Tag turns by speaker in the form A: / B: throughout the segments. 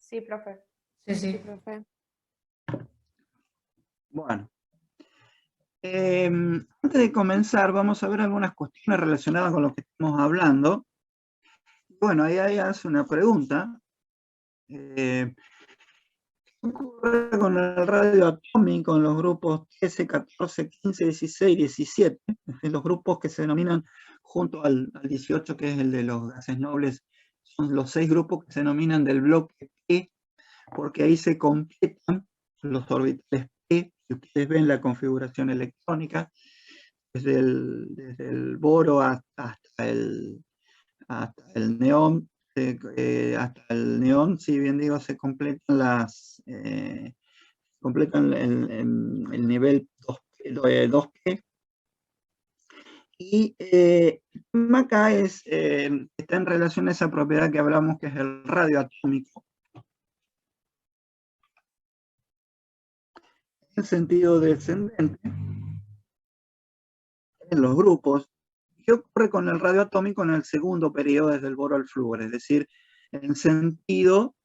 A: Sí, profe.
B: Sí,
A: Sí,
B: sí.
A: profe.
C: Bueno, antes de comenzar vamos a ver algunas cuestiones relacionadas con lo que estamos hablando. Bueno, ahí hace una pregunta. ¿Qué ocurre con el radio atómico en los grupos 13, 14, 15, 16, 17? Los grupos que se denominan junto al 18, que es el de los gases nobles, son los 6 grupos que se denominan del bloque P, porque ahí se completan los orbitales P, si ustedes ven la configuración electrónica, desde el boro hasta el neón, hasta el neón, si bien digo, se completan completan el nivel 2P. Y el tema acá está en relación a esa propiedad que hablamos, que es el radio atómico. En sentido descendente, en los grupos, ¿qué ocurre con el radio atómico en el segundo periodo desde el boro al flúor? Es decir, en sentido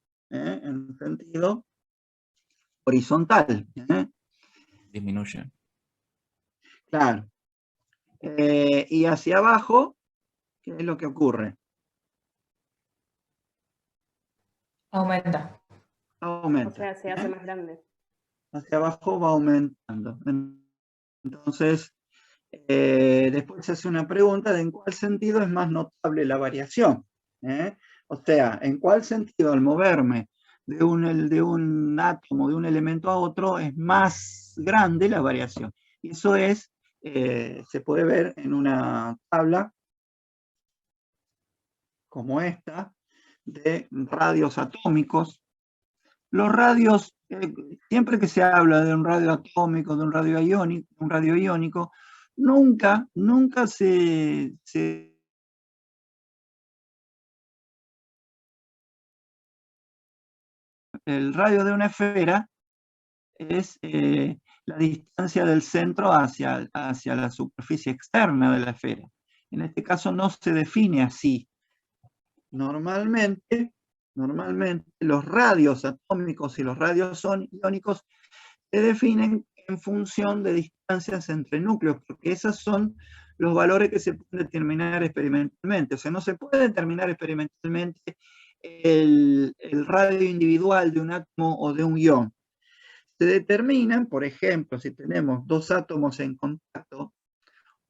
C: horizontal.
D: Disminuye.
C: Claro. Y hacia abajo, ¿qué es lo que ocurre?
B: Aumenta.
C: Aumenta.
A: O sea, se hace más grande.
C: Hacia abajo va aumentando. Entonces, después se hace una pregunta de en cuál sentido es más notable la variación. O sea, en cuál sentido al moverme de un átomo, de un elemento a otro, es más grande la variación. Y eso se puede ver en una tabla como esta, de radios atómicos. Los radios, siempre que se habla de un radio atómico, de un radio iónico, nunca el radio de una esfera es la distancia del centro hacia la superficie externa de la esfera. En este caso no se define así. Normalmente los radios atómicos y los radios iónicos se definen en función de distancias entre núcleos, porque esos son los valores que se pueden determinar experimentalmente. O sea, no se puede determinar experimentalmente el radio individual de un átomo o de un ion. Se determinan, por ejemplo, si tenemos dos átomos en contacto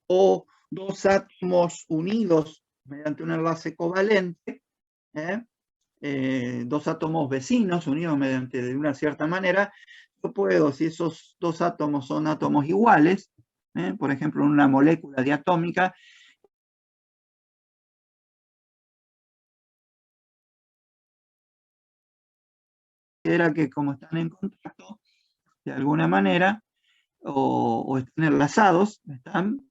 C: o dos átomos unidos mediante un enlace covalente, dos átomos vecinos unidos de una cierta manera, yo puedo, si esos dos átomos son átomos iguales, por ejemplo, en una molécula diatómica, era que como están en contacto, de alguna manera, o están enlazados, están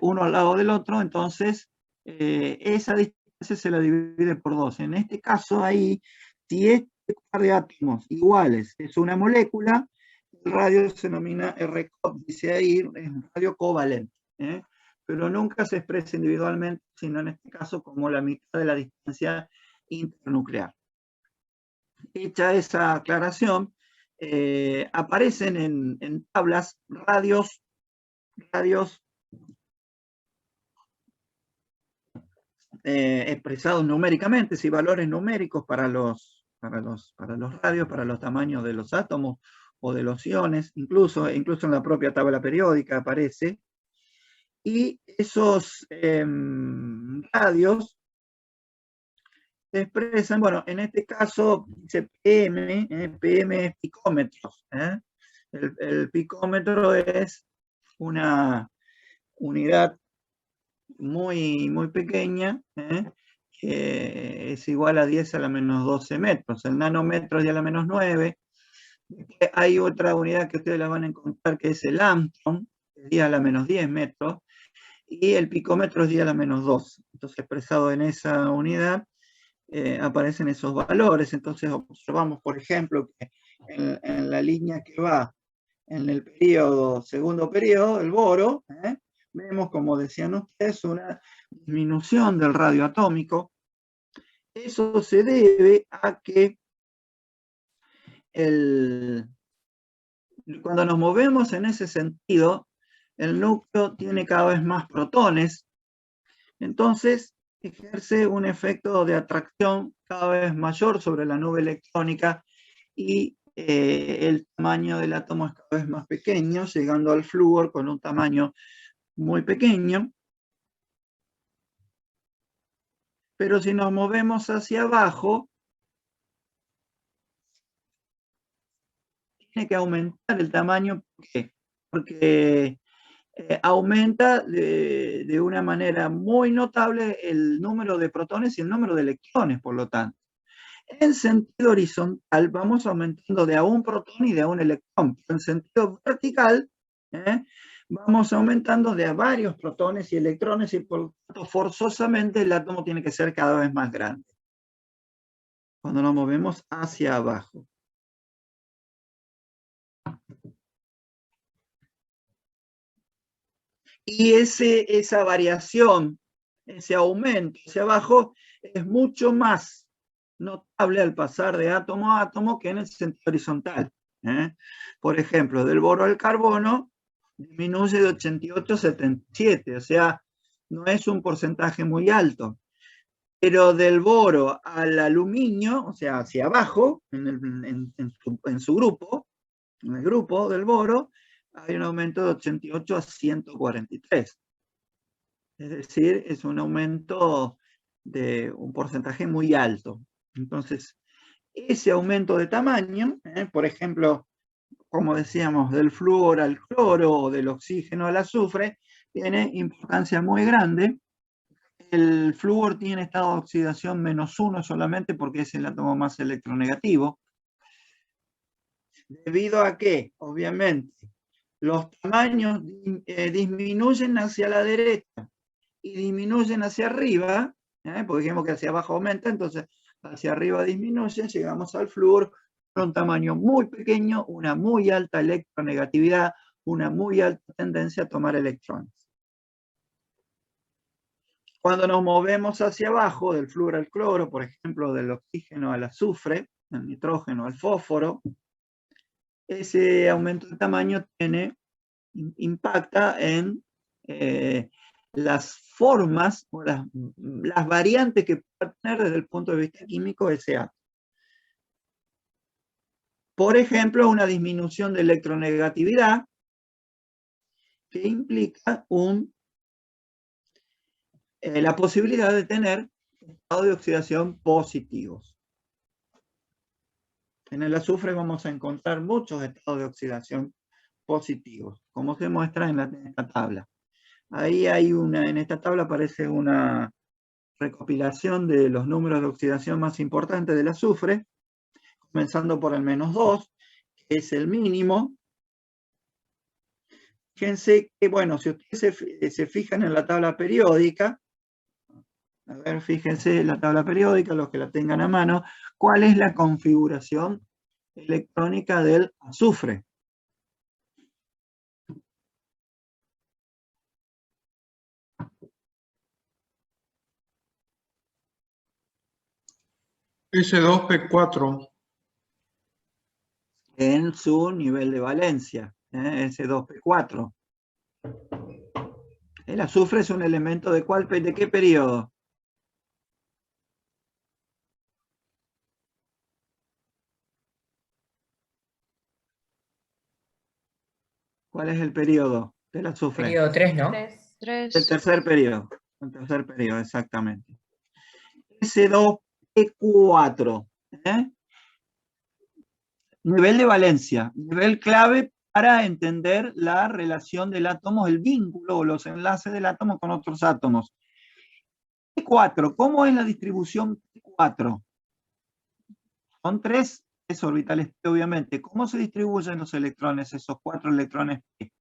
C: uno al lado del otro, entonces esa distancia se la divide por 2. En este caso ahí, si este par de átomos iguales es una molécula, el radio se denomina R-COV, dice ahí, es un radio covalente, pero nunca se expresa individualmente, sino en este caso como la mitad de la distancia internuclear. Hecha esa aclaración, aparecen en tablas radios expresados numéricamente, y valores numéricos para los radios, para los tamaños de los átomos o de los iones, incluso en la propia tabla periódica aparece. Y esos radios se expresan, bueno, en este caso dice PM, PM es picómetros. El picómetro es una unidad muy pequeña, que es igual a 10 a la menos 12 metros. El nanómetro es 10 a la menos 9. Hay otra unidad que ustedes la van a encontrar que es el Armstrong, 10 a la menos 10 metros, y el picómetro es 10 a la menos 2. Entonces, expresado en esa unidad, aparecen esos valores. Entonces, observamos, por ejemplo, que en la línea que va en el segundo periodo, el boro, vemos, como decían ustedes, una disminución del radio atómico. Eso se debe a que cuando nos movemos en ese sentido, el núcleo tiene cada vez más protones, entonces ejerce un efecto de atracción cada vez mayor sobre la nube electrónica y el tamaño del átomo es cada vez más pequeño, llegando al flúor con un tamaño muy pequeño. Pero si nos movemos hacia abajo, tiene que aumentar el tamaño. ¿Por qué? Porque aumenta de una manera muy notable el número de protones y el número de electrones, por lo tanto. En sentido horizontal vamos aumentando de a un protón y de a un electrón. En sentido vertical vamos aumentando de a varios protones y electrones y por lo tanto forzosamente el átomo tiene que ser cada vez más grande cuando nos movemos hacia abajo. Y esa variación, ese aumento hacia abajo es mucho más notable al pasar de átomo a átomo que en el sentido horizontal. Por ejemplo, del boro al carbono disminuye de 88 a 77, o sea, no es un porcentaje muy alto. Pero del boro al aluminio, o sea, hacia abajo, en su grupo, en el grupo del boro, hay un aumento de 88 a 143. Es decir, es un aumento de un porcentaje muy alto. Entonces, ese aumento de tamaño, por ejemplo, como decíamos, del flúor al cloro o del oxígeno al azufre, tiene importancia muy grande. El flúor tiene estado de oxidación -1 solamente porque es el átomo más electronegativo. Debido a que, obviamente, los tamaños disminuyen hacia la derecha y disminuyen hacia arriba, porque dijimos que hacia abajo aumenta, entonces hacia arriba disminuye, llegamos al flúor con un tamaño muy pequeño, una muy alta electronegatividad, una muy alta tendencia a tomar electrones. Cuando nos movemos hacia abajo, del flúor al cloro, por ejemplo, del oxígeno al azufre, del nitrógeno al fósforo, ese aumento de tamaño impacta en las formas o las variantes que puede tener desde el punto de vista químico ese átomo. Por ejemplo, una disminución de electronegatividad que implica la posibilidad de tener estados de oxidación positivos. En el azufre vamos a encontrar muchos estados de oxidación positivos, como se muestra en esta tabla. Ahí hay en esta tabla aparece una recopilación de los números de oxidación más importantes del azufre, comenzando por el -2, que es el mínimo. Fíjense que, bueno, si ustedes se fijan en la tabla periódica, a ver, fíjense en la tabla periódica, los que la tengan a mano, ¿cuál es la configuración electrónica del azufre?
A: S2P4.
C: En su nivel de valencia, S2P4. El azufre es un elemento ¿de qué periodo? ¿Cuál es el periodo del azufre?
B: Periodo 3, ¿no?
E: 3.
C: El tercer periodo. El tercer periodo, exactamente. S2P4. Nivel de valencia. Nivel clave para entender la relación del átomo, el vínculo o los enlaces del átomo con otros átomos. P4. ¿Cómo es la distribución P4? Son 3 orbitales P, obviamente. ¿Cómo se distribuyen los electrones, esos 4 electrones P?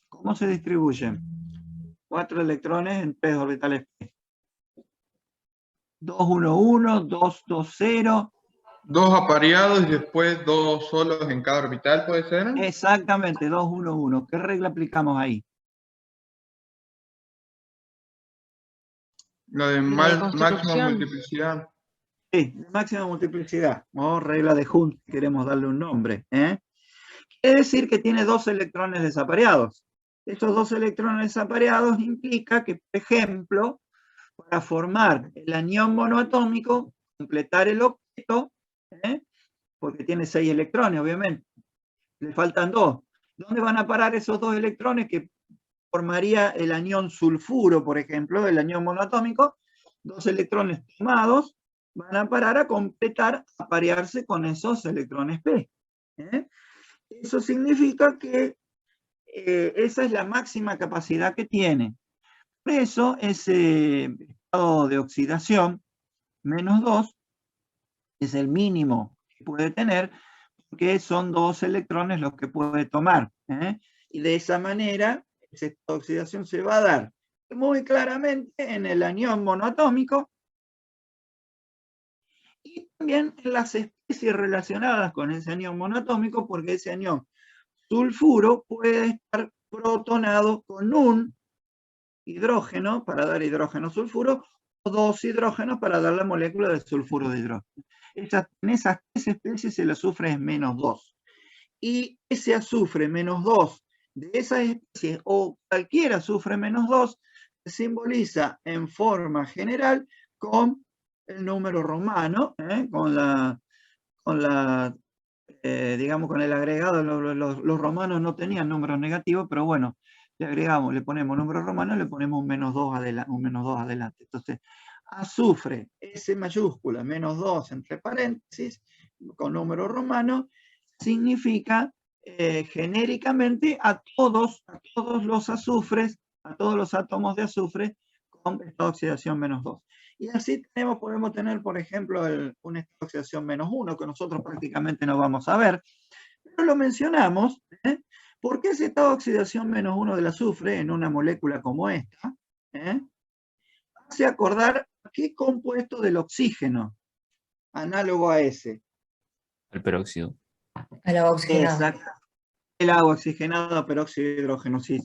C: ¿Cómo se distribuyen? 4 electrones en 3 orbitales P. 2, 1, 1, 2, 2, 0,
A: 2 apareados y después 2 solos en cada orbital, ¿puede ser?
C: Exactamente, 2, 1, 1. ¿Qué regla aplicamos ahí?
A: Lo de
E: La de
A: máxima
E: constitución.
A: multiplicidad.
C: Sí, de máxima multiplicidad, o regla de Hund, queremos darle un nombre. Quiere decir que tiene 2 electrones desapareados. Estos 2 electrones desapareados implica que, por ejemplo, para formar el anión monoatómico, completar el octeto, porque tiene 6 electrones, obviamente, le faltan 2. ¿Dónde van a parar esos 2 electrones que formaría el anión sulfuro, por ejemplo, el anión monoatómico? 2 electrones tomados van a parar a completar, a parearse con esos electrones P. Eso significa que esa es la máxima capacidad que tiene. Por eso ese estado de oxidación, menos 2, es el mínimo que puede tener, porque son 2 electrones los que puede tomar. Y de esa manera, esa estado de oxidación se va a dar muy claramente en el anión monoatómico y también en las especies relacionadas con ese anión monoatómico, porque ese anión sulfuro puede estar protonado con un hidrógeno para dar hidrógeno sulfuro o 2 hidrógenos para dar la molécula de sulfuro de hidrógeno. En esas 3 especies el azufre es menos 2. Y ese azufre menos 2 de esas especies o cualquier azufre menos 2 se simboliza en forma general con el número romano, digamos, con el agregado. Los romanos no tenían números negativos, pero bueno, le ponemos número romano, le ponemos un menos 2 adelante. Entonces, azufre, S mayúscula, menos 2 entre paréntesis, con número romano, significa genéricamente a todos los azufres, a todos los átomos de azufre con estado de oxidación menos 2. Y así podemos tener, por ejemplo, un estado de oxidación menos 1, que nosotros prácticamente no vamos a ver, pero lo mencionamos, porque ese estado de oxidación menos 1 del azufre en una molécula como esta, hace acordar a qué compuesto del oxígeno, análogo a ese.
D: El peróxido.
B: El agua oxigenada.
C: Exacto. El agua oxigenada, peróxido de hidrógeno. Si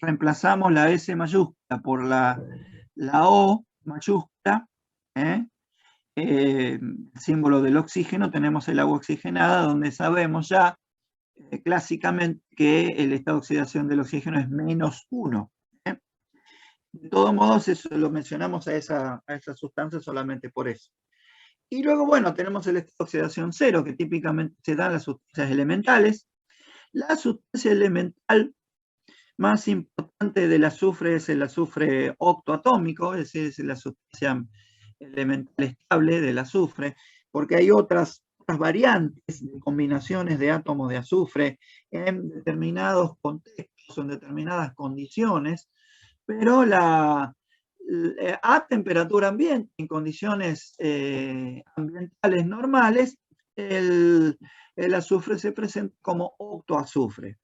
C: reemplazamos la S mayúscula por la O mayúscula, el símbolo del oxígeno, tenemos el agua oxigenada, donde sabemos ya clásicamente que el estado de oxidación del oxígeno es menos 1. De todos modos, eso lo mencionamos a esa sustancia solamente por eso. Y luego, bueno, tenemos el estado de oxidación 0, que típicamente se da en las sustancias elementales. La sustancia elemental más importante del azufre es el azufre octoatómico, es decir, es la sustancia elemental estable del azufre, porque hay otras variantes de combinaciones de átomos de azufre en determinados contextos, en determinadas condiciones, pero a temperatura ambiente, en condiciones ambientales normales, el azufre se presenta como octoazufre,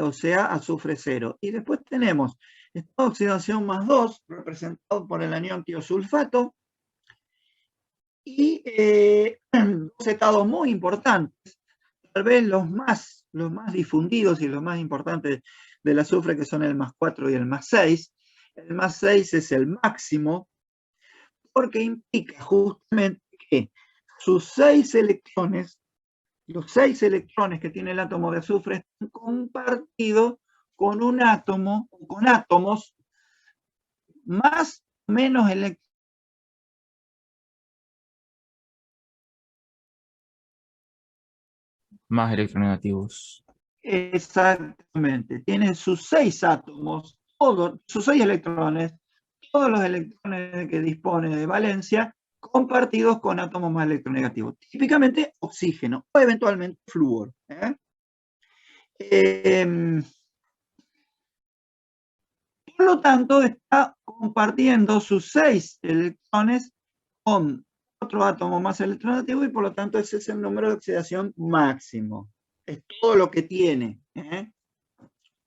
C: o sea, azufre 0. Y después tenemos estado de oxidación más 2, representado por el anión tiosulfato, y 2 estados muy importantes, tal vez los más difundidos y los más importantes del azufre, que son el más 4 y el más 6. El más 6 es el máximo, porque implica justamente que sus 6 electrones, los 6 electrones que tiene el átomo de azufre, están compartidos con un átomo, o con átomos más o menos electrones.
D: Más electronegativos.
C: Exactamente, tiene sus 6 átomos, sus 6 electrones, todos los electrones que dispone de valencia, compartidos con átomos más electronegativos, típicamente oxígeno o eventualmente flúor. Por lo tanto, está compartiendo sus 6 electrones con otro átomo más electronegativo, y por lo tanto ese es el número de oxidación máximo. Es todo lo que tiene,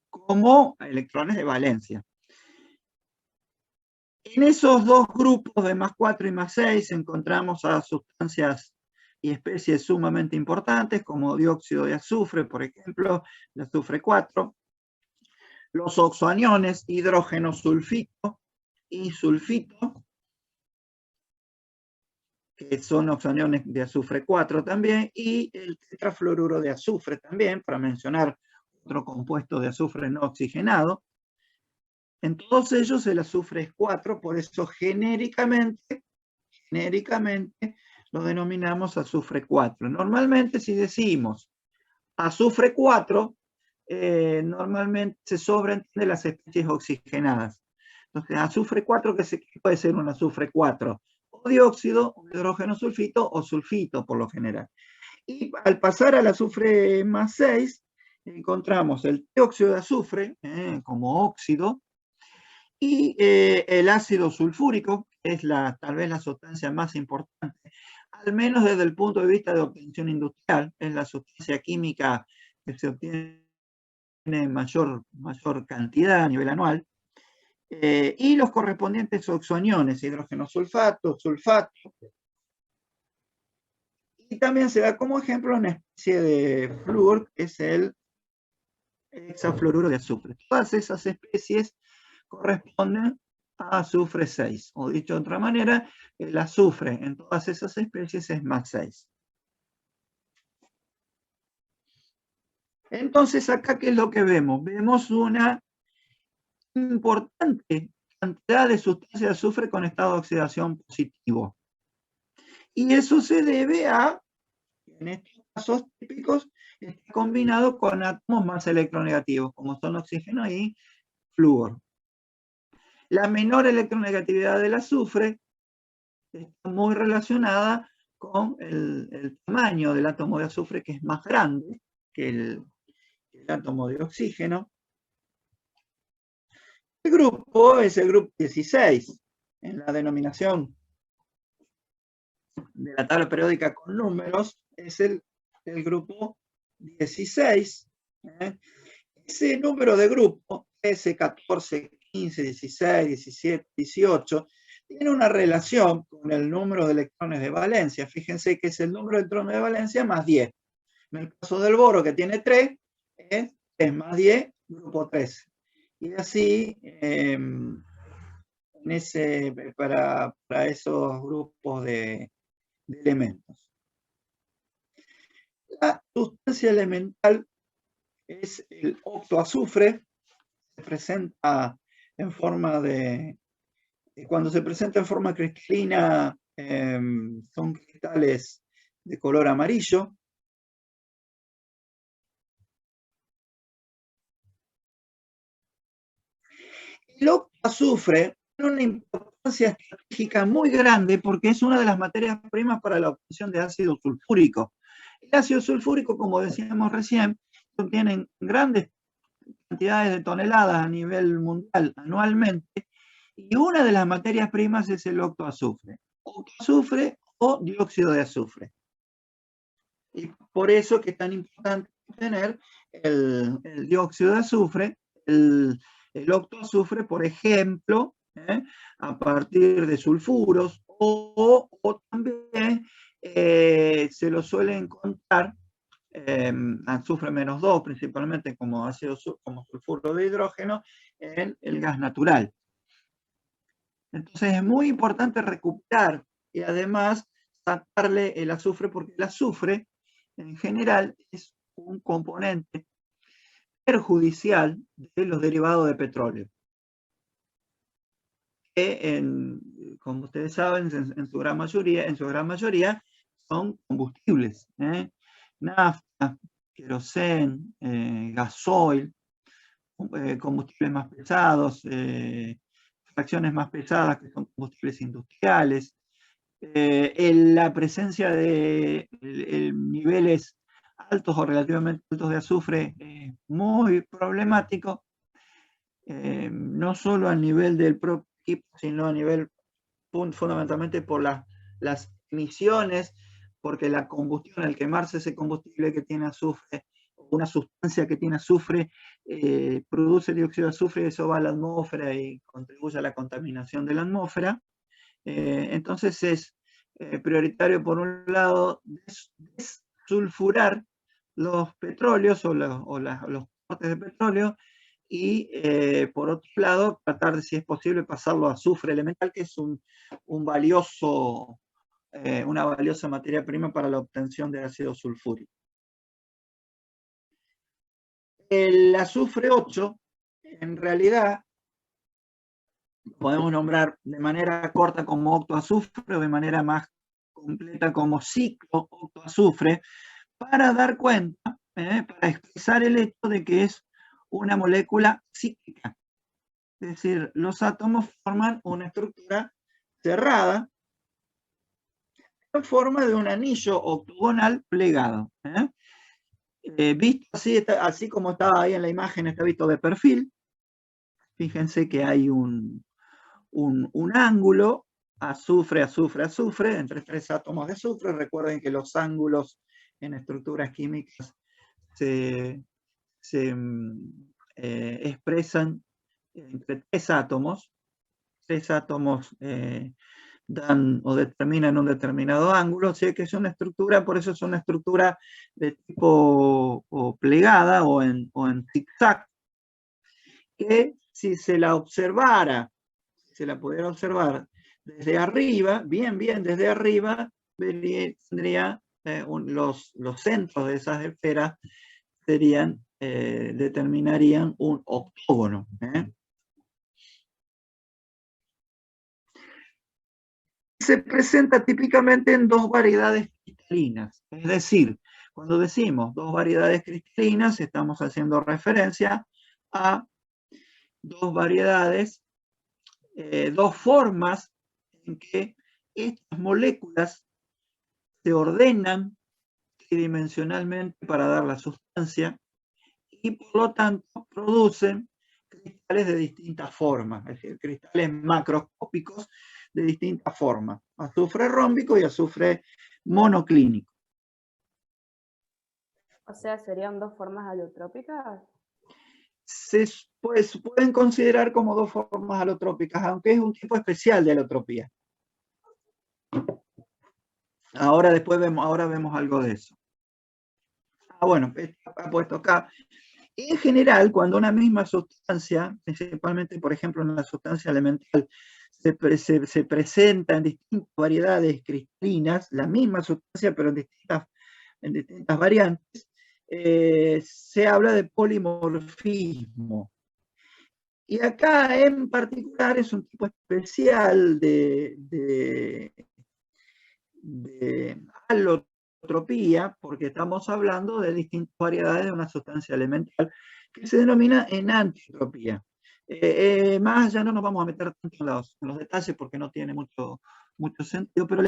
C: como electrones de valencia. En esos 2 grupos de más 4 y más 6 encontramos a sustancias y especies sumamente importantes, como dióxido de azufre, por ejemplo, el azufre 4, los oxoaniones, hidrógeno sulfito y sulfito, que son oxoaniones de azufre 4 también, y el tetrafluoruro de azufre también, para mencionar otro compuesto de azufre no oxigenado. En todos ellos el azufre es 4, por eso genéricamente lo denominamos azufre 4. Normalmente si decimos azufre 4, normalmente se sobreentiende las especies oxigenadas. Entonces, azufre 4, que puede ser un azufre 4, o dióxido, o hidrógeno sulfito, o sulfito por lo general. Y al pasar al azufre más 6, encontramos el dióxido de azufre como óxido, y el ácido sulfúrico, que es tal vez la sustancia más importante, al menos desde el punto de vista de obtención industrial, es la sustancia química que se obtiene en mayor cantidad a nivel anual, y los correspondientes oxoaniones, hidrógeno sulfato, y también se da como ejemplo una especie de flúor, que es el hexafluoruro de azufre. Todas esas especies corresponden a azufre 6, o dicho de otra manera, el azufre en todas esas especies es más 6. Entonces, acá, ¿qué es lo que vemos? Vemos una importante cantidad de sustancia de azufre con estado de oxidación positivo. Y eso se debe a, en estos casos típicos, está combinado con átomos más electronegativos, como son oxígeno y flúor. La menor electronegatividad del azufre está muy relacionada con el tamaño del átomo de azufre, que es más grande que el átomo de oxígeno. El grupo es el grupo 16, en la denominación de la tabla periódica con números, es el grupo 16. Ese número de grupo, 13, 14, 15, 16, 17, 18, tiene una relación con el número de electrones de valencia. Fíjense que es el número de electrones de valencia más 10. En el caso del boro, que tiene 3, es 3 más 10, grupo 13. Y así, para esos grupos de elementos. La sustancia elemental es el octoazufre. Se presenta en forma cuando se presenta en forma cristalina, son cristales de color amarillo. El octoazufre tiene una importancia estratégica muy grande porque es una de las materias primas para la obtención de ácido sulfúrico. El ácido sulfúrico, como decíamos recién, contiene grandes cantidades de toneladas a nivel mundial anualmente, y una de las materias primas es el octoazufre o dióxido de azufre. Y por eso que es tan importante tener el dióxido de azufre, el octoazufre, por ejemplo, a partir de sulfuros, o también se lo suele encontrar azufre menos 2, principalmente como sulfuro de hidrógeno, en el gas natural. Entonces es muy importante recuperar y además sacarle el azufre, porque el azufre en general es un componente perjudicial de los derivados de petróleo, que como ustedes saben, en su gran mayoría son combustibles, nafta, queroseno, gasoil, combustibles más pesados, fracciones más pesadas que son combustibles industriales. La presencia de niveles altos o relativamente altos de azufre es muy problemático, no solo a nivel del propio equipo, sino a nivel fundamentalmente por las emisiones, porque la combustión, al quemarse ese combustible que tiene azufre, una sustancia que tiene azufre, produce dióxido de azufre, y eso va a la atmósfera y contribuye a la contaminación de la atmósfera. Entonces prioritario, por un lado, desulfurar los petróleos o los cortes de petróleo, y por otro lado, tratar de, si es posible, pasarlo a azufre elemental, que es una valiosa materia prima para la obtención de ácido sulfúrico. El azufre 8, en realidad, podemos nombrar de manera corta como octoazufre o de manera más completa como ciclo octoazufre, para dar cuenta, para expresar el hecho de que es una molécula cíclica. Es decir, los átomos forman una estructura cerrada en forma de un anillo octogonal plegado. Visto así como estaba ahí en la imagen, está visto de perfil. Fíjense que hay un ángulo, azufre, azufre, azufre, entre 3 átomos de azufre. Recuerden que los ángulos en estructuras químicas se expresan entre 3 átomos. 3 átomos dan o determinan un determinado ángulo, o sea que es una estructura, por eso es una estructura de tipo plegada o en zigzag, que si se la observara, se la pudiera observar desde arriba, bien desde arriba, tendría los centros de esas esferas determinarían un octógono. Se presenta típicamente en 2 variedades cristalinas, es decir, cuando decimos 2 variedades cristalinas, estamos haciendo referencia a 2 variedades, 2 formas en que estas moléculas se ordenan tridimensionalmente para dar la sustancia y por lo tanto producen cristales de distintas formas, es decir, cristales macroscópicos de distintas formas, azufre rómbico y azufre monoclínico.
B: O sea, ¿serían 2 formas alotrópicas?
C: Se pueden considerar como 2 formas alotrópicas, aunque es un tipo especial de alotropía. Ahora vemos algo de eso. Bueno, está puesto acá. En general, cuando una misma sustancia, principalmente, por ejemplo, en la sustancia elemental, se presenta en distintas variedades cristalinas, la misma sustancia, pero en distintas variantes, se habla de polimorfismo. Y acá en particular es un tipo especial de alotropía, porque estamos hablando de distintas variedades de una sustancia elemental que se denomina enantiotropía. Más allá no nos vamos a meter tanto en los detalles porque no tiene mucho sentido, pero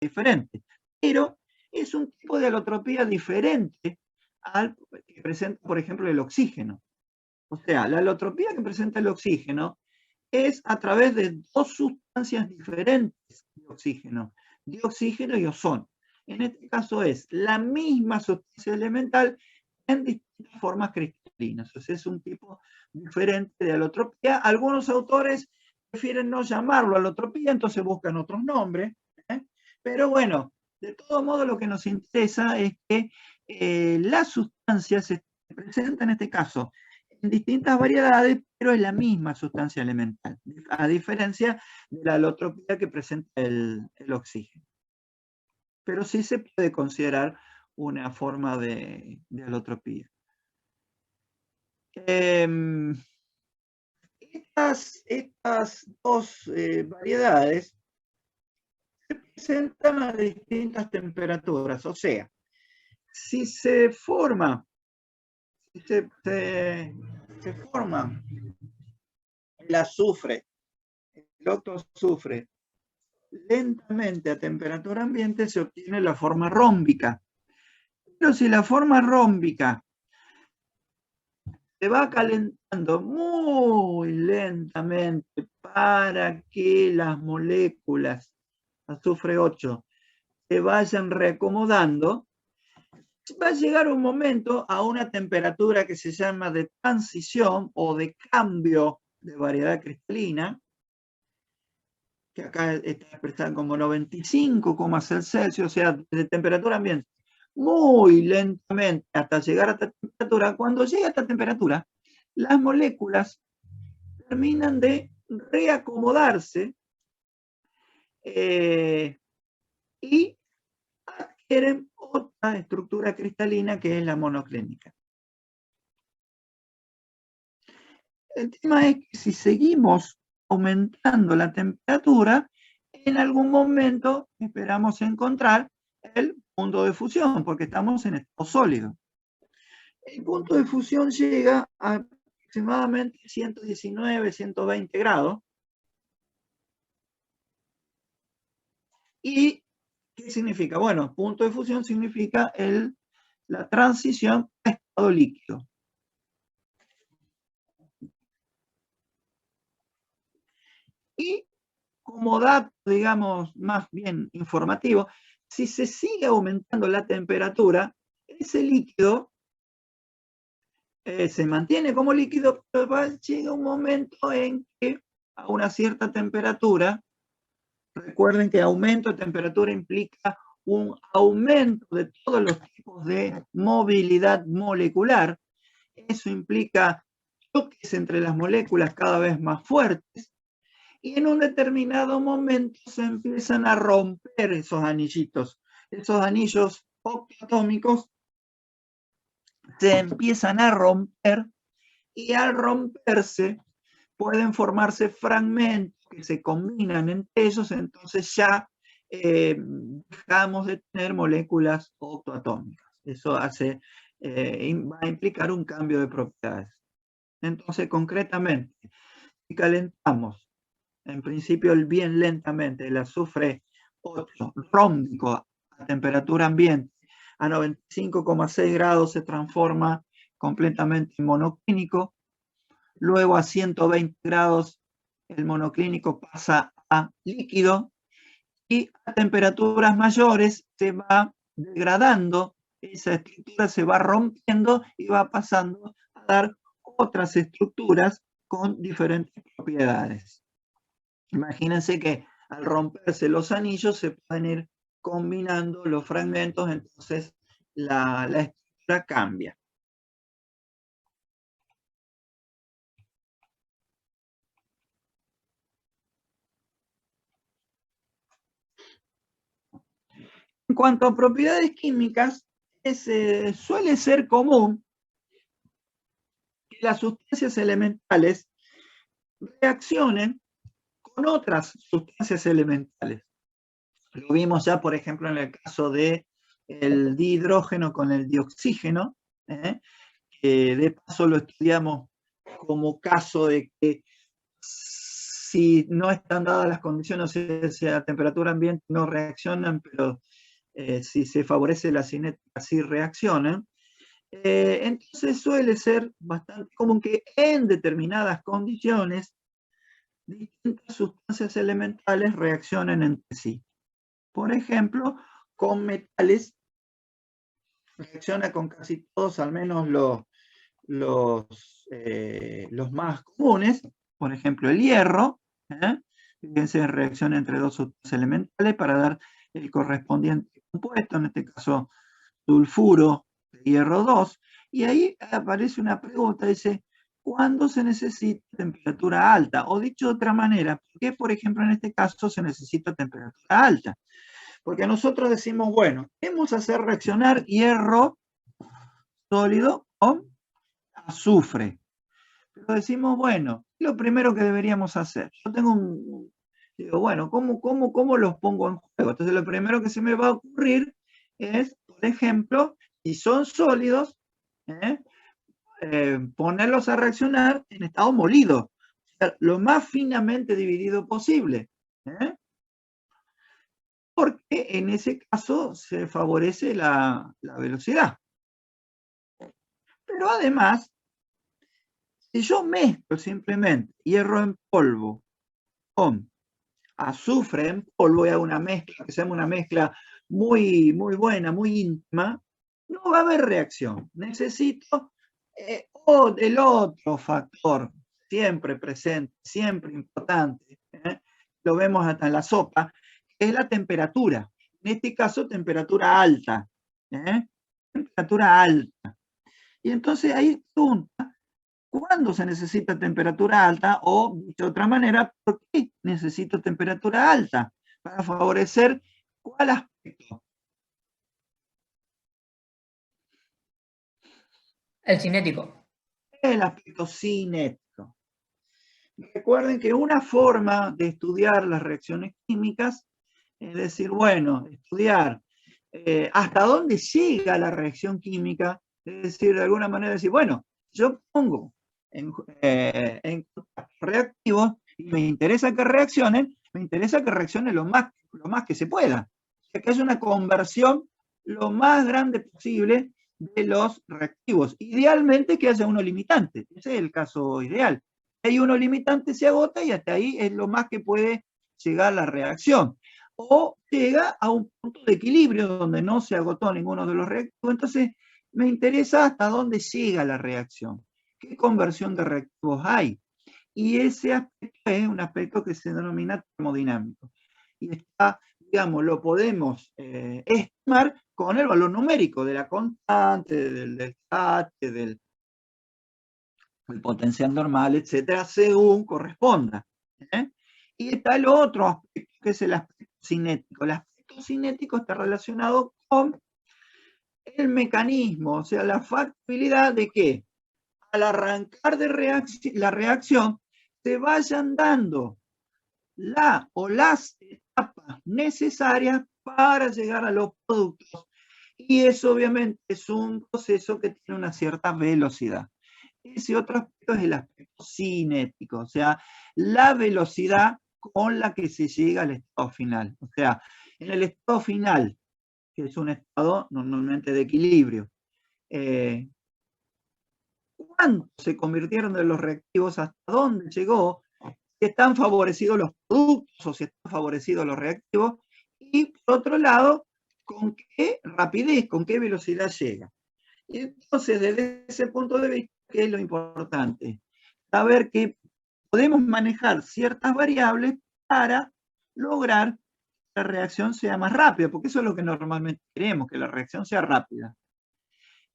C: diferente. Pero es un tipo de alotropía diferente al que presenta, por ejemplo, el oxígeno. O sea, la alotropía que presenta el oxígeno es a través de 2 sustancias diferentes de oxígeno y ozono. En este caso es la misma sustancia elemental en distintas formas cristalinas. O sea, es un tipo diferente de alotropía. Algunos autores prefieren no llamarlo alotropía, entonces buscan otros nombres. Pero bueno, de todo modo lo que nos interesa es que la sustancia se presenta en este caso en distintas variedades, pero es la misma sustancia elemental, a diferencia de la alotropía que presenta el oxígeno. Pero sí se puede considerar una forma de alotropía. Estas 2 variedades se presentan a distintas temperaturas, o sea, si se forma el azufre, el octoazufre, lentamente a temperatura ambiente, se obtiene la forma rómbica. Pero si la forma rómbica se va calentando muy lentamente para que las moléculas azufre 8 se vayan reacomodando, va a llegar un momento a una temperatura que se llama de transición o de cambio de variedad cristalina, que acá está expresada como 95,6 Celsius, o sea, de temperatura ambiente, muy lentamente hasta llegar a esta temperatura. Cuando llega a esta temperatura, las moléculas terminan de reacomodarse y adquieren otra estructura cristalina que es la monoclínica. El tema es que si seguimos aumentando la temperatura, en algún momento esperamos encontrar el punto de fusión, porque estamos en estado sólido. El punto de fusión llega a aproximadamente 119, 120 grados. ¿Y qué significa? Bueno, punto de fusión significa la transición a estado líquido. Y como dato, digamos, más bien informativo, si se sigue aumentando la temperatura, ese líquido se mantiene como líquido, pero llega un momento en que a una cierta temperatura, recuerden que aumento de temperatura implica un aumento de todos los tipos de movilidad molecular. Eso implica choques entre las moléculas cada vez más fuertes, y en un determinado momento se empiezan a romper esos anillitos. Esos anillos octoatómicos se empiezan a romper, y al romperse pueden formarse fragmentos que se combinan entre ellos, entonces ya dejamos de tener moléculas octoatómicas. Eso va a implicar un cambio de propiedades. Entonces, concretamente, si calentamos, en principio bien lentamente, el azufre 8 rómbico a temperatura ambiente a 95,6 grados se transforma completamente en monoclínico. Luego a 120 grados el monoclínico pasa a líquido, y a temperaturas mayores se va degradando, esa estructura se va rompiendo y va pasando a dar otras estructuras con diferentes propiedades. Imagínense que al romperse los anillos se pueden ir combinando los fragmentos, entonces la estructura cambia. En cuanto a propiedades químicas, suele ser común que las sustancias elementales reaccionen con otras sustancias elementales. Lo vimos ya, por ejemplo, en el caso del dihidrógeno con el dioxígeno, que de paso lo estudiamos como caso de que si no están dadas las condiciones, o sea, a temperatura ambiente no reaccionan, pero si se favorece la cinética sí reaccionan. Entonces suele ser bastante común que en determinadas condiciones distintas sustancias elementales reaccionen entre sí. Por ejemplo, con metales reacciona con casi todos, al menos los más comunes. Por ejemplo, el hierro, fíjense, reacciona entre dos sustancias elementales para dar el correspondiente compuesto, en este caso sulfuro de hierro 2, y ahí aparece una pregunta, dice, ¿cuándo se necesita temperatura alta? O dicho de otra manera, ¿por qué, por ejemplo, en este caso se necesita temperatura alta? Porque nosotros decimos, bueno, queremos hacer reaccionar hierro sólido con azufre. Pero decimos, bueno, lo primero que deberíamos hacer, yo tengo digo, bueno, ¿cómo los pongo en juego? Entonces lo primero que se me va a ocurrir es, por ejemplo, si son sólidos, ponerlos a reaccionar en estado molido, o sea, lo más finamente dividido posible, porque en ese caso se favorece la velocidad. Pero además, si yo mezclo simplemente hierro en polvo con azufre en polvo y hago una mezcla que se llama una mezcla muy, muy buena, muy íntima, no va a haber reacción. Necesito el otro factor siempre presente, siempre importante, lo vemos hasta en la sopa, es la temperatura. En este caso, temperatura alta. Temperatura alta. Y entonces ahí pregunta, ¿cuándo se necesita temperatura alta? O, de otra manera, ¿por qué necesito temperatura alta? Para favorecer ¿cuál aspecto?
E: El cinético.
C: El aspecto cinético. Recuerden que una forma de estudiar las reacciones químicas es decir, bueno, estudiar hasta dónde llega la reacción química, es decir, de alguna manera decir, bueno, yo pongo en reactivos y me interesa que reaccionen lo más que se pueda. O sea, que es una conversión lo más grande posible de los reactivos. Idealmente que haya uno limitante, ese es el caso ideal. Si hay uno limitante, se agota y hasta ahí es lo más que puede llegar la reacción. O llega a un punto de equilibrio donde no se agotó ninguno de los reactivos. Entonces, me interesa hasta dónde llega la reacción. ¿Qué conversión de reactivos hay? Y ese aspecto es un aspecto que se denomina termodinámico. Y está, digamos, lo podemos estimar con el valor numérico de la constante, del desgaste, del potencial normal, etcétera, según corresponda. Y está el otro aspecto, que es el aspecto cinético. El aspecto cinético está relacionado con el mecanismo, o sea, la factibilidad de que al arrancar de la reacción se vayan dando la o las etapas necesarias para llegar a los productos. Y eso obviamente es un proceso que tiene una cierta velocidad. Ese otro aspecto es el aspecto cinético, o sea, la velocidad con la que se llega al estado final. O sea, en el estado final, que es un estado normalmente de equilibrio, ¿cuánto se convirtieron de los reactivos? ¿Hasta dónde llegó? Si están favorecidos los productos o si están favorecidos los reactivos. Y por otro lado, ¿con qué rapidez, con qué velocidad llega? Y entonces, desde ese punto de vista, ¿qué es lo importante? Saber que podemos manejar ciertas variables para lograr que la reacción sea más rápida, porque eso es lo que normalmente queremos, que la reacción sea rápida.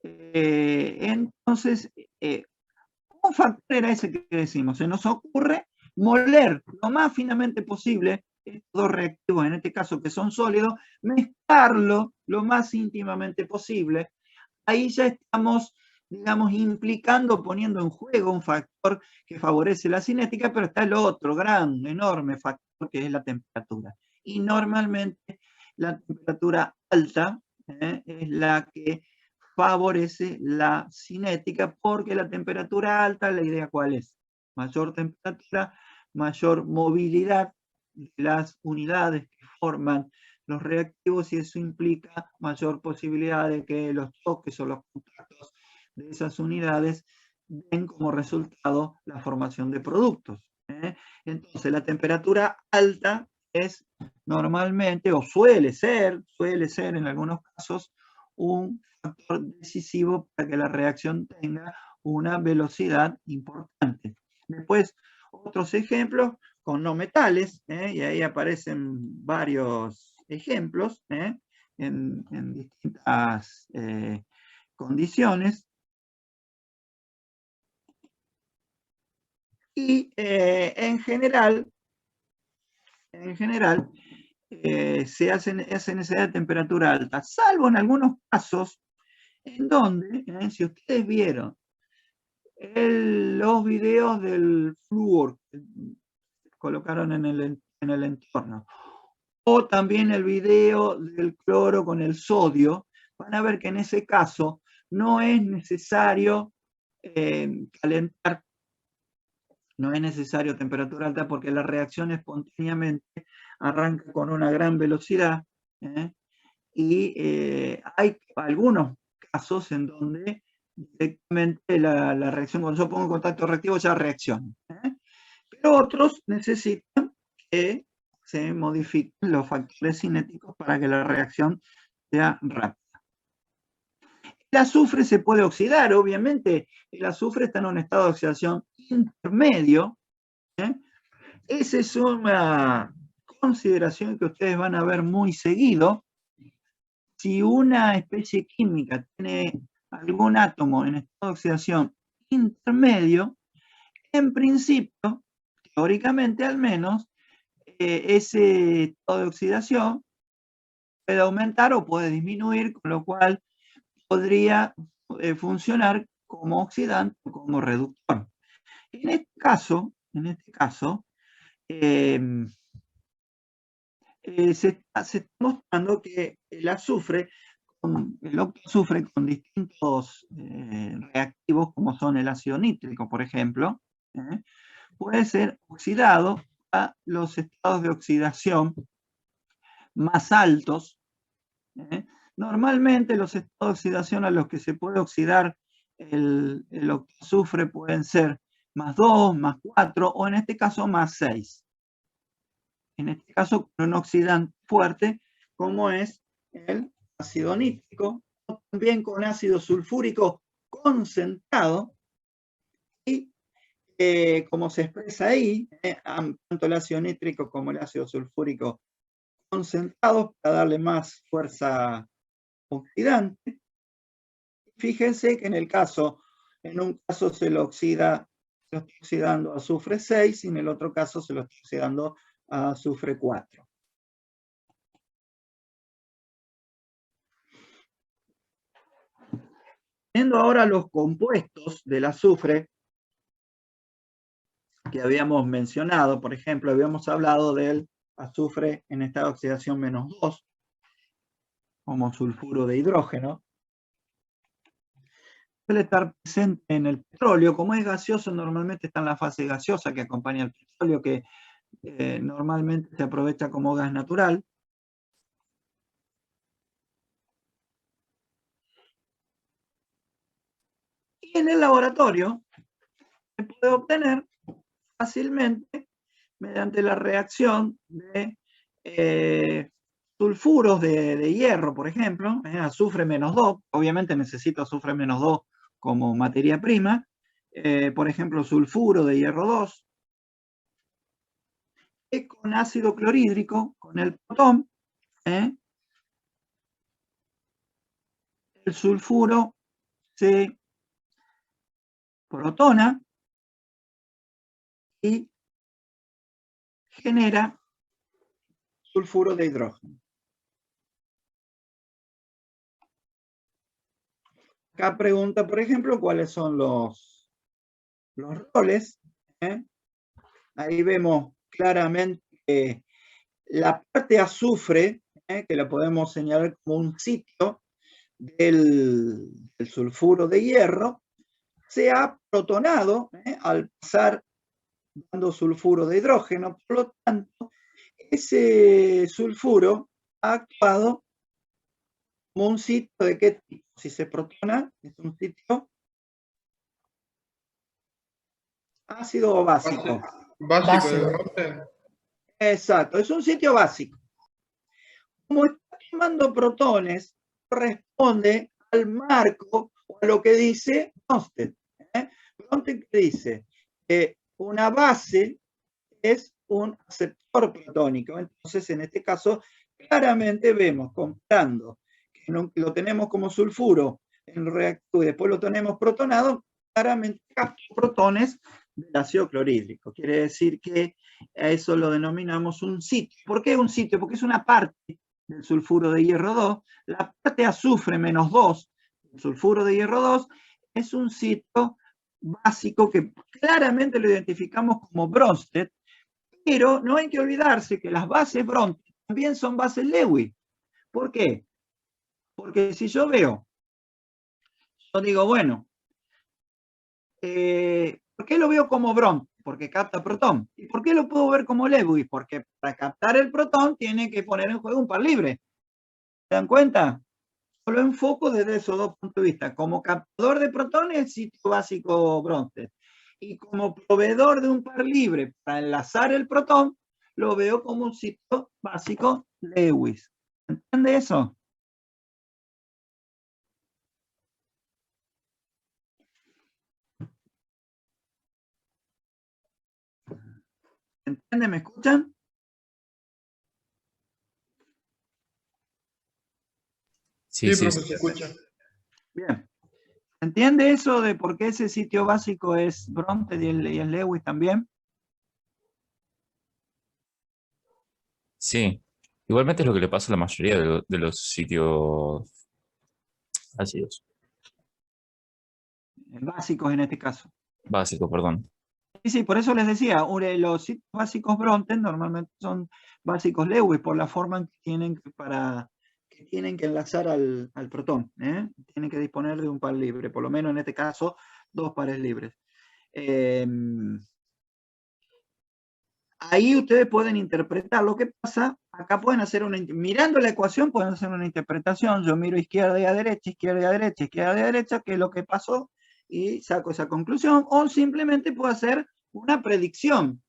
C: Entonces, un factor era ese que decimos, se nos ocurre moler lo más finamente posible estos dos reactivos, en este caso que son sólidos, mezclarlo lo más íntimamente posible. Ahí ya estamos, digamos, implicando, poniendo en juego un factor que favorece la cinética, pero está el otro gran, enorme factor que es la temperatura. Y normalmente la temperatura alta es la que favorece la cinética, porque la temperatura alta, la idea ¿cuál es? Mayor temperatura, mayor movilidad de las unidades que forman los reactivos, y eso implica mayor posibilidad de que los choques o los contactos de esas unidades den como resultado la formación de productos. Entonces, la temperatura alta es normalmente, o suele ser en algunos casos, un factor decisivo para que la reacción tenga una velocidad importante. Después, otros ejemplos con no metales, y ahí aparecen varios ejemplos en distintas condiciones. Y en general, se hace necesidad de temperatura alta, salvo en algunos casos en donde, si ustedes vieron los videos del flúor que colocaron en el entorno, o también el video del cloro con el sodio, van a ver que en ese caso no es necesario calentar, no es necesario temperatura alta, porque la reacción espontáneamente arranca con una gran velocidad, y hay algunos casos en donde directamente la reacción, cuando yo pongo contacto reactivo, ya reacciona. Pero otros necesitan que se modifiquen los factores cinéticos para que la reacción sea rápida. El azufre se puede oxidar, obviamente. El azufre está en un estado de oxidación intermedio. Esa es una consideración que ustedes van a ver muy seguido. Si una especie química tiene algún átomo en estado de oxidación intermedio, en principio, teóricamente al menos, ese estado de oxidación puede aumentar o puede disminuir, con lo cual podría funcionar como oxidante o como reductor. En este caso, se está mostrando que el azufre, el octazufre con distintos reactivos, como son el ácido nítrico, por ejemplo, puede ser oxidado a los estados de oxidación más altos. Normalmente los estados de oxidación a los que se puede oxidar el octazufre pueden ser +2, +4 o en este caso +6. En este caso con un oxidante fuerte como es el ácido nítrico, o también con ácido sulfúrico concentrado, y como se expresa ahí, tanto el ácido nítrico como el ácido sulfúrico concentrados para darle más fuerza oxidante. Fíjense que en un caso se lo oxida, se lo está oxidando a azufre 6 y en el otro caso se lo está oxidando a azufre 4. Viendo ahora los compuestos del azufre que habíamos mencionado, por ejemplo, habíamos hablado del azufre en estado de oxidación -2, como sulfuro de hidrógeno. Suele estar presente en el petróleo, como es gaseoso, normalmente está en la fase gaseosa que acompaña al petróleo, que normalmente se aprovecha como gas natural. Y en el laboratorio se puede obtener fácilmente mediante la reacción de sulfuros de hierro, por ejemplo, azufre -2, obviamente necesito azufre -2 como materia prima, por ejemplo, sulfuro de hierro 2, y con ácido clorhídrico, con el protón, el sulfuro se protona y genera sulfuro de hidrógeno. Acá pregunta, por ejemplo, cuáles son los roles. Ahí vemos claramente que la parte azufre, que la podemos señalar como un sitio del sulfuro de hierro, se ha protonado al pasar dando sulfuro de hidrógeno. Por lo tanto, ese sulfuro ha actuado como un sitio de qué tipo. Si se protona, es un sitio ácido o básico.
A: Básico de Bronsted.
C: Exacto, es un sitio básico. Como está tomando protones, corresponde al marco o a lo que dice Bronsted. Bronsted dice que una base es un aceptor protónico. Entonces, en este caso, claramente vemos, comparando que lo tenemos como sulfuro en reactivo y después lo tenemos protonado, claramente capta protones del ácido clorhídrico. Quiere decir que a eso lo denominamos un sitio. ¿Por qué un sitio? Porque es una parte del sulfuro de hierro 2. La parte azufre -2, el sulfuro de hierro 2, es un sitio básico que claramente lo identificamos como Bronsted, pero no hay que olvidarse que las bases Bronsted también son bases Lewis. ¿Por qué? Porque si yo digo, bueno, ¿por qué lo veo como Bronsted? Porque capta protón. ¿Y por qué lo puedo ver como Lewis? Porque para captar el protón tiene que poner en juego un par libre. ¿Se dan cuenta? Yo lo enfoco desde esos dos puntos de vista. Como captador de protones, sitio básico Bronsted. Y como proveedor de un par libre para enlazar el protón, lo veo como un sitio básico Lewis. ¿Entiende eso? ¿Se entiende? ¿Me escuchan?
D: Sí,
A: Sí,
D: sí,
A: profe,
D: sí.
A: se escucha.
C: Bien. ¿Se entiende eso de por qué ese sitio básico es Bromted y el Lewis también?
D: Sí. Igualmente es lo que le pasa a la mayoría de los sitios ácidos.
C: Básicos en este caso.
D: Básicos, perdón.
C: Sí, sí, por eso les decía, los sitios básicos Bromted normalmente son básicos Lewis por la forma en que tienen que enlazar al protón, ¿eh? Tienen que disponer de un par libre, por lo menos en este caso, 2 pares libres. Ahí ustedes pueden interpretar lo que pasa. Acá pueden hacer mirando la ecuación pueden hacer una interpretación. Yo miro izquierda y a derecha, izquierda y a derecha, izquierda y a derecha, qué es lo que pasó, y saco esa conclusión. O simplemente puedo hacer una predicción.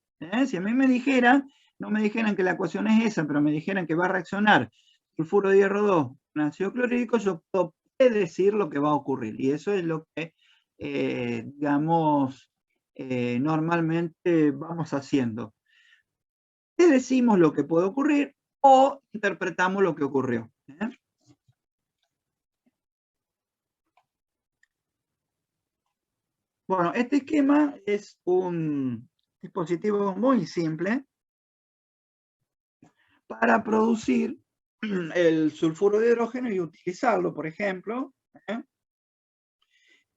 C: Si a mí me dijeran, no me dijeran que la ecuación es esa, pero me dijeran que va a reaccionar sulfuro de hierro 2 con ácido clorhídrico, yo puedo predecir lo que va a ocurrir. Y eso es lo que, digamos, normalmente vamos haciendo. Le decimos lo que puede ocurrir o interpretamos lo que ocurrió. Bueno, este esquema es un dispositivo muy simple para producir el sulfuro de hidrógeno y utilizarlo, por ejemplo,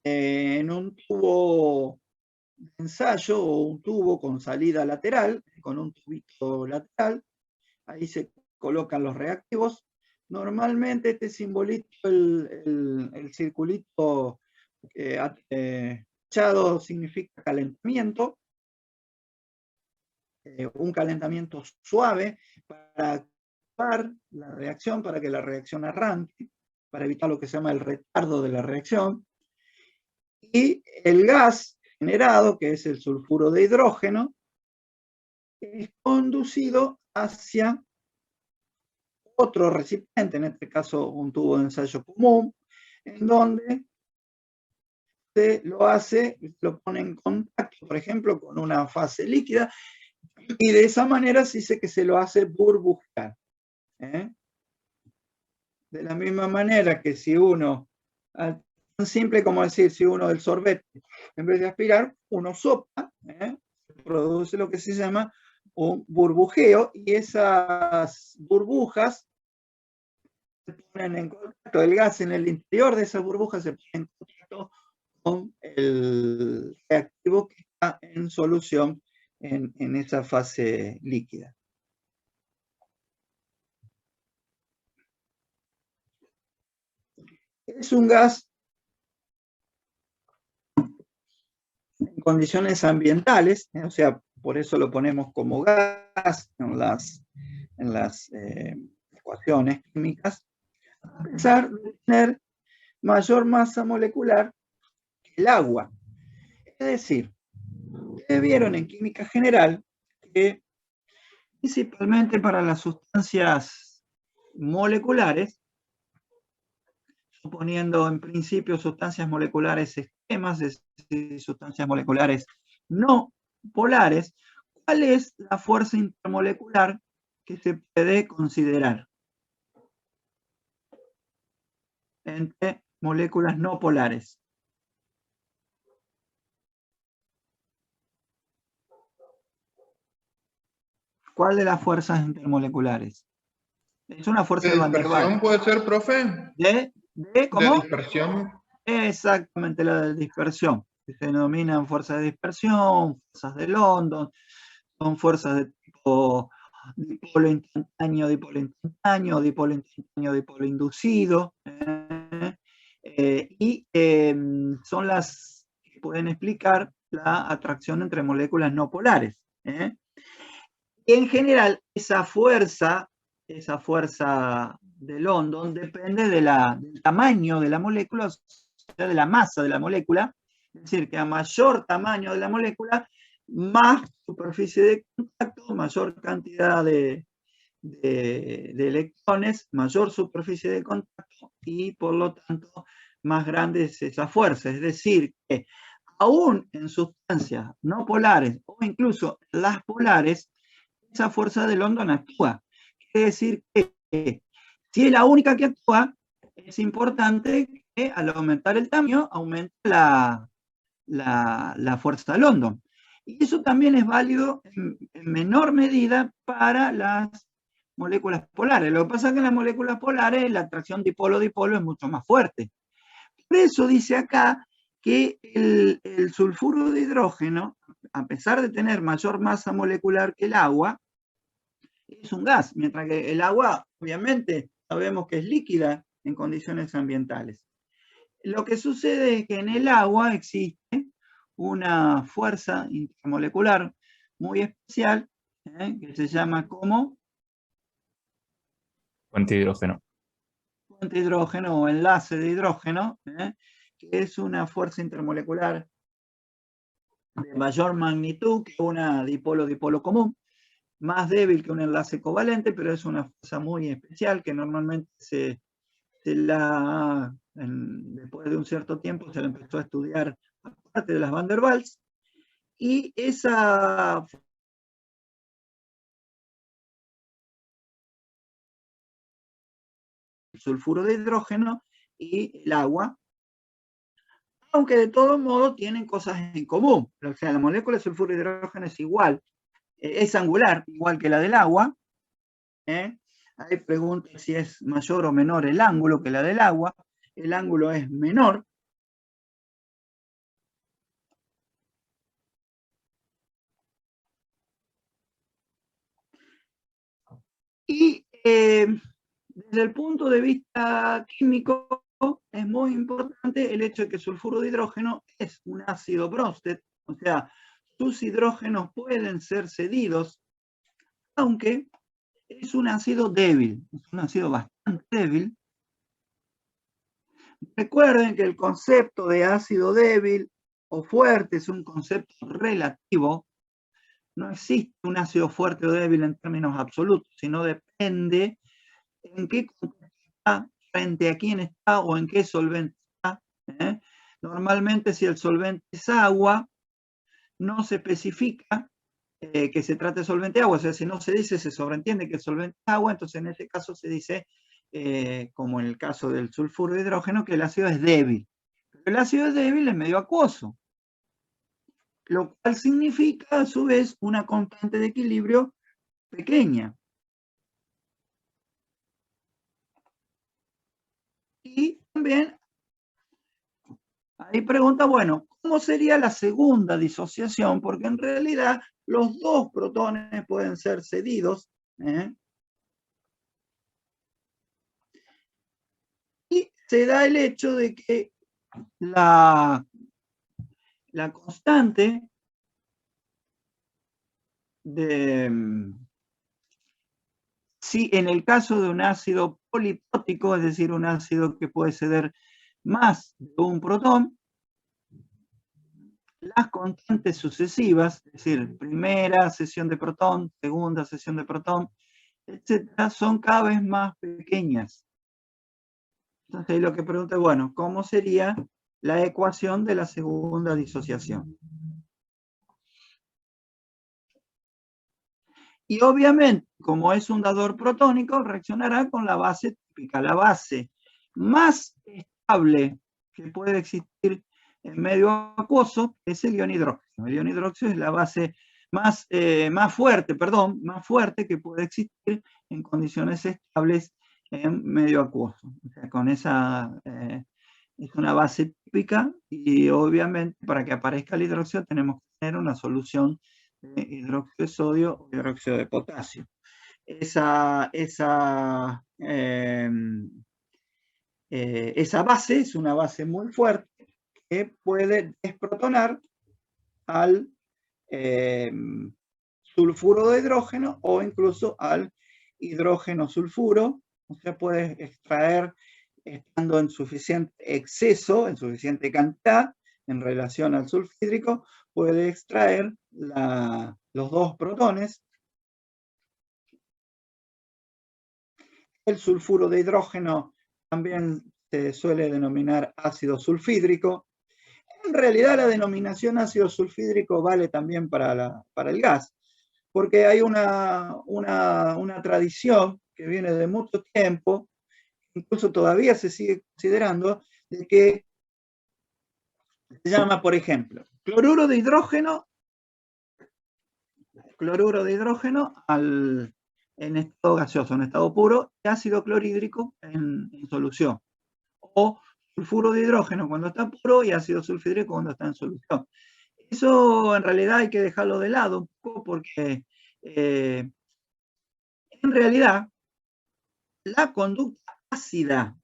C: en un tubo de ensayo o un tubo con salida lateral, con un tubito lateral. Ahí se colocan los reactivos. Normalmente este simbolito, el circulito tachado significa calentamiento, un calentamiento suave para activar la reacción, para que la reacción arranque, para evitar lo que se llama el retardo de la reacción. Y el gas generado, que es el sulfuro de hidrógeno, es conducido hacia otro recipiente, en este caso un tubo de ensayo común, en donde se lo pone en contacto, por ejemplo, con una fase líquida, y de esa manera se dice que se lo hace burbujear. De la misma manera que si uno, tan simple como decir, si uno del sorbete, en vez de aspirar, uno sopla, produce lo que se llama un burbujeo, y esas burbujas se ponen en contacto, el gas en el interior de esas burbujas se pone en contacto con el reactivo que está en solución en esa fase líquida. Es un gas en condiciones ambientales, o sea, por eso lo ponemos como gas en las ecuaciones químicas, a pesar de tener mayor masa molecular que el agua. Es decir, ustedes vieron en química general que principalmente para las sustancias moleculares, suponiendo en principio sustancias moleculares extremas, es decir, sustancias moleculares no polares, ¿cuál es la fuerza intermolecular que se puede considerar entre moléculas no polares? ¿Cuál de las fuerzas intermoleculares? Es una fuerza de Van der
A: dispersión
C: Waals.
A: puede ser, profe?
C: ¿Cómo?
A: De dispersión.
C: Exactamente, la de dispersión, que se denominan fuerzas de dispersión, fuerzas de London, son fuerzas de tipo dipolo instantáneo, dipolo inducido, y son las que pueden explicar la atracción entre moléculas no polares. Y en general, esa fuerza de London depende del tamaño de la molécula, o sea, de la masa de la molécula. Es decir, que a mayor tamaño de la molécula, más superficie de contacto, mayor cantidad de electrones, mayor superficie de contacto, y por lo tanto más grande es esa fuerza. Es decir, que aún en sustancias no polares o incluso las polares, esa fuerza de London actúa. Quiere decir que si es la única que actúa, es importante que al aumentar el tamaño, aumente la fuerza de London. Y eso también es válido en menor medida para las moléculas polares. Lo que pasa es que en las moléculas polares la atracción dipolo-dipolo es mucho más fuerte. Por eso dice acá que el sulfuro de hidrógeno, a pesar de tener mayor masa molecular que el agua, es un gas, mientras que el agua, obviamente, sabemos que es líquida en condiciones ambientales. Lo que sucede es que en el agua existe una fuerza intermolecular muy especial, que se llama como
D: Puente de hidrógeno.
C: puente de hidrógeno o enlace de hidrógeno, que es una fuerza intermolecular de mayor magnitud que una dipolo-dipolo común, más débil que un enlace covalente, pero es una fuerza muy especial que normalmente después de un cierto tiempo se la empezó a estudiar aparte de las Van der Waals, y esa sulfuro de hidrógeno y el agua, aunque de todos modos tienen cosas en común. O sea, la molécula de sulfuro de hidrógeno es igual, es angular, igual que la del agua. Hay preguntas si es mayor o menor el ángulo que la del agua. El ángulo es menor. Y desde el punto de vista químico, es muy importante el hecho de que el sulfuro de hidrógeno es un ácido Bronsted, o sea, sus hidrógenos pueden ser cedidos, aunque es un ácido débil, es un ácido bastante débil. Recuerden que el concepto de ácido débil o fuerte es un concepto relativo. No existe un ácido fuerte o débil en términos absolutos, sino depende en qué contexto está, frente a quién está o en qué solvente está. Normalmente, si el solvente es agua, no se especifica que se trate de solvente agua. O sea, si no se dice, se sobreentiende que el solvente es agua, entonces en este caso se dice, como en el caso del sulfuro de hidrógeno, que el ácido es débil. Pero el ácido es débil, es medio acuoso, lo cual significa a su vez una constante de equilibrio pequeña. Y también ahí pregunta, bueno, ¿cómo sería la segunda disociación? Porque en realidad los dos protones pueden ser cedidos. Y se da el hecho de que la constante si en el caso de un ácido politótico, es decir, un ácido que puede ceder más de un protón, las constantes sucesivas, es decir, primera sesión de protón, segunda sesión de protón, etcétera, son cada vez más pequeñas. Entonces ahí lo que pregunta es, bueno, ¿cómo sería la ecuación de la segunda disociación? Y obviamente, como es un dador protónico, reaccionará con la base típica. La base más estable que puede existir en medio acuoso es el ion hidróxido. El ion hidróxido es la base más fuerte que puede existir en condiciones estables en medio acuoso. O sea, con esa es una base típica y obviamente para que aparezca el hidróxido tenemos que tener una solución de hidróxido de sodio o hidróxido de potasio. Esa base es una base muy fuerte que puede desprotonar al sulfuro de hidrógeno o incluso al hidrógeno sulfuro. O sea, puede extraer, estando en suficiente exceso, en suficiente cantidad, en relación al sulfhídrico, puede extraer los dos protones. El sulfuro de hidrógeno también se suele denominar ácido sulfhídrico. En realidad la denominación ácido sulfídrico vale también para el gas, porque hay una tradición que viene de mucho tiempo, incluso todavía se sigue considerando, de que se llama, por ejemplo, cloruro de hidrógeno en estado gaseoso, en estado puro, y ácido clorhídrico en solución. O sulfuro de hidrógeno cuando está puro y ácido sulfídrico cuando está en solución. Eso en realidad hay que dejarlo de lado un poco porque en realidad la conducta ácida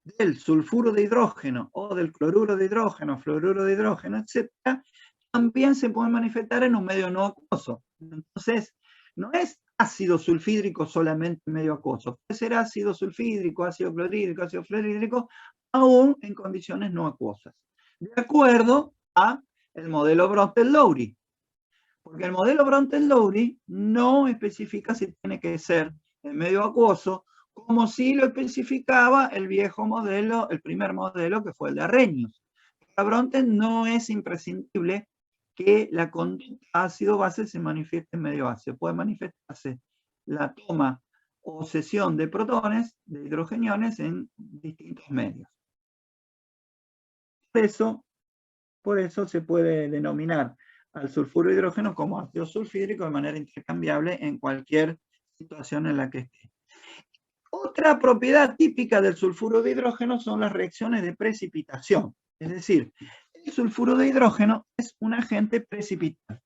C: del sulfuro de hidrógeno o del cloruro de hidrógeno, fluoruro de hidrógeno, etcétera, también se puede manifestar en un medio no acuoso. Entonces, no es ácido sulfídrico solamente en medio acuoso, puede ser ácido sulfídrico, ácido clorhídrico, ácido fluorhídrico, aún en condiciones no acuosas, de acuerdo a el modelo Bronsted-Lowry. Porque el modelo Bronsted-Lowry no especifica si tiene que ser en medio acuoso, como si lo especificaba el viejo modelo, el primer modelo que fue el de Arrhenius. Para Bronsted no es imprescindible que la conducta ácido-base se manifieste en medio ácido. Puede manifestarse la toma o cesión de protones, de hidrogeniones, en distintos medios. Por eso se puede denominar al sulfuro de hidrógeno como ácido sulfídrico de manera intercambiable en cualquier situación en la que esté. Otra propiedad típica del sulfuro de hidrógeno son las reacciones de precipitación. Es decir, el sulfuro de hidrógeno es un agente precipitante.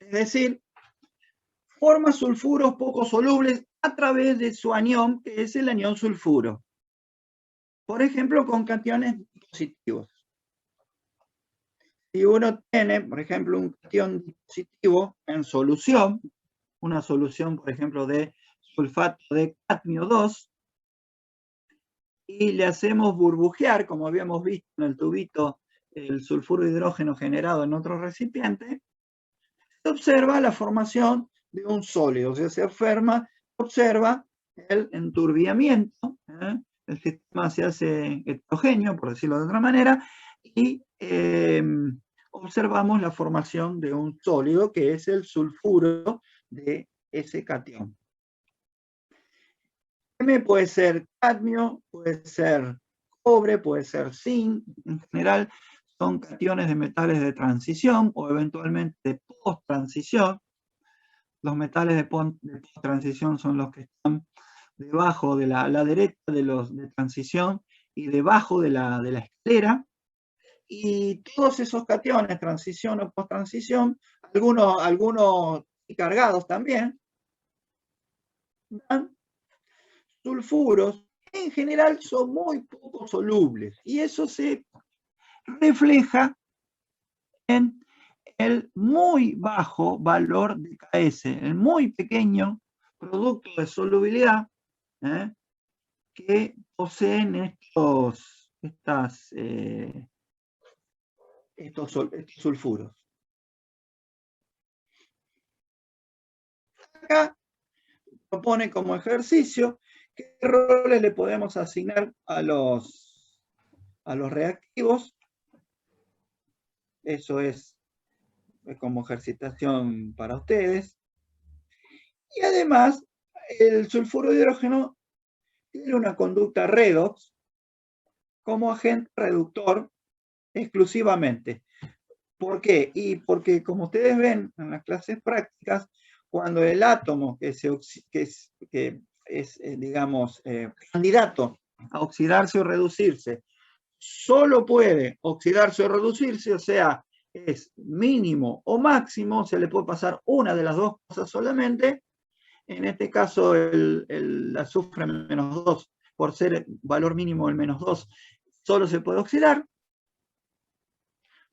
C: Es decir, forma sulfuros poco solubles a través de su anión, que es el anión sulfuro. Por ejemplo, con cationes positivos. Si uno tiene, por ejemplo, un catión positivo en solución, una solución, por ejemplo, de sulfato de cadmio 2, y le hacemos burbujear, como habíamos visto en el tubito, el sulfuro de hidrógeno generado en otro recipiente, se observa la formación de un sólido, o sea, se observa el enturbiamiento, el sistema se hace heterogéneo, por decirlo de otra manera, y observamos la formación de un sólido que es el sulfuro de ese catión. M puede ser cadmio, puede ser cobre, puede ser zinc, en general son cationes de metales de transición o eventualmente de post-transición. Los metales de post-transición son los que están debajo de la derecha de los de transición y debajo de la escalera. Y todos esos cationes, transición o post-transición, algunos cargados también, dan sulfuros, en general son muy poco solubles, y eso se refleja en el muy bajo valor de KS, el muy pequeño producto de solubilidad que poseen estos sulfuros. Acá propone como ejercicio qué roles le podemos asignar a los reactivos. Eso es como ejercitación para ustedes. Y además, el sulfuro de hidrógeno tiene una conducta redox como agente reductor exclusivamente. ¿Por qué? Y porque, como ustedes ven en las clases prácticas, cuando el átomo que es digamos, candidato a oxidarse o reducirse, solo puede oxidarse o reducirse, o sea, es mínimo o máximo, se le puede pasar una de las dos cosas solamente. En este caso, el azufre menos 2, por ser valor mínimo el menos 2, solo se puede oxidar.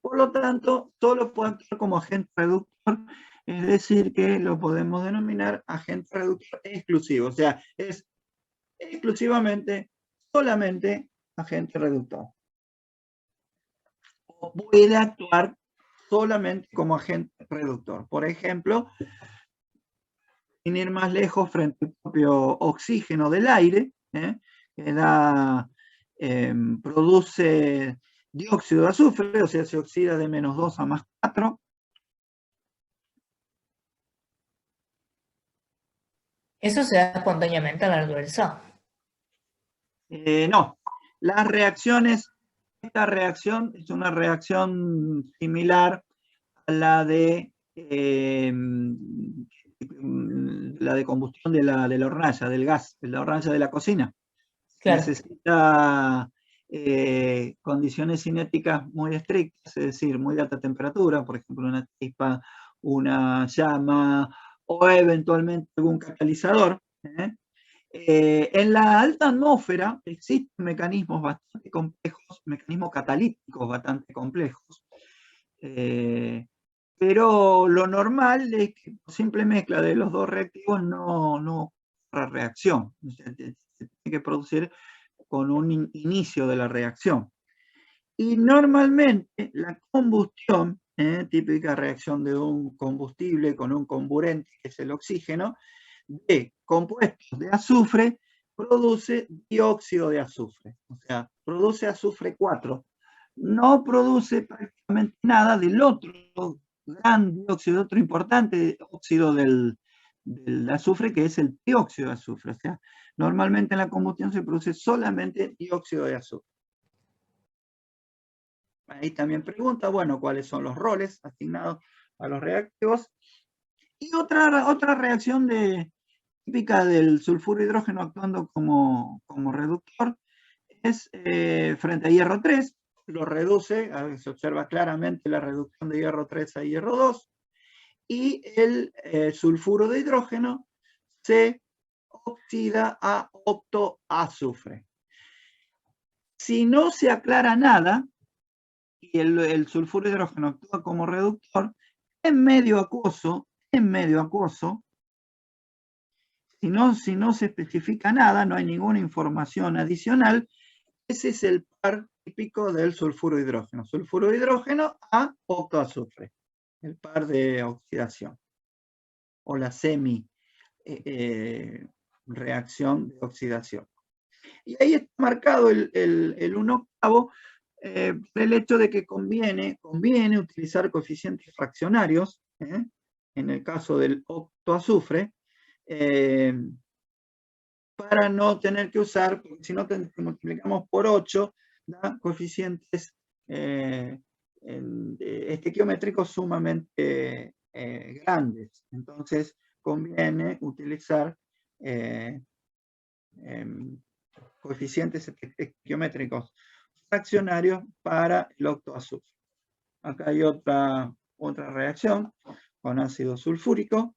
C: Por lo tanto, solo puede actuar como agente reductor, es decir, que lo podemos denominar agente reductor exclusivo. O sea, es exclusivamente, solamente agente reductor. O puede actuar solamente como agente reductor. Por ejemplo, sin ir más lejos, frente al propio oxígeno del aire, que produce dióxido de azufre, o sea, se oxida de -2 a +4.
E: ¿Eso se da espontáneamente a la largo del sol?
C: No, las reacciones, esta reacción es una reacción similar a la de combustión de la hornalla, del gas, de la hornalla de la cocina.
E: Claro.
C: Necesita condiciones cinéticas muy estrictas, es decir, muy de alta temperatura, por ejemplo, una chispa, una llama o eventualmente algún catalizador. En la alta atmósfera existen mecanismos bastante complejos, mecanismos catalíticos bastante complejos, pero lo normal es que por simple mezcla de los dos reactivos no ocurra reacción. Se tiene que producir con un inicio de la reacción. Y normalmente la combustión, típica reacción de un combustible con un comburente, que es el oxígeno, de compuestos de azufre, produce dióxido de azufre, o sea, produce azufre 4. No produce prácticamente nada del otro gran dióxido, otro importante óxido del azufre, que es el dióxido de azufre. O sea, normalmente en la combustión se produce solamente dióxido de azufre. Ahí también pregunta, bueno, ¿cuáles son los roles asignados a los reactivos? Y otra reacción típica del sulfuro hidrógeno actuando como reductor es frente a hierro 3, lo reduce, se observa claramente la reducción de hierro 3 a hierro 2, y el sulfuro de hidrógeno se oxida a octoazufre. Si no se aclara nada, y el sulfuro de hidrógeno actúa como reductor, en medio acuoso, si no se especifica nada, no hay ninguna información adicional, ese es el par típico del sulfuro de hidrógeno. Sulfuro de hidrógeno a octoazufre, el par de oxidación, o la semi-reacción de oxidación. Y ahí está marcado el 1/8, el hecho de que conviene utilizar coeficientes fraccionarios, en el caso del octoazufre, para no tener que usar, porque si no multiplicamos por 8, da coeficientes estequiométricos sumamente grandes. Entonces conviene utilizar coeficientes estequiométricos fraccionarios para el octoazufre. Acá hay otra reacción con ácido sulfúrico.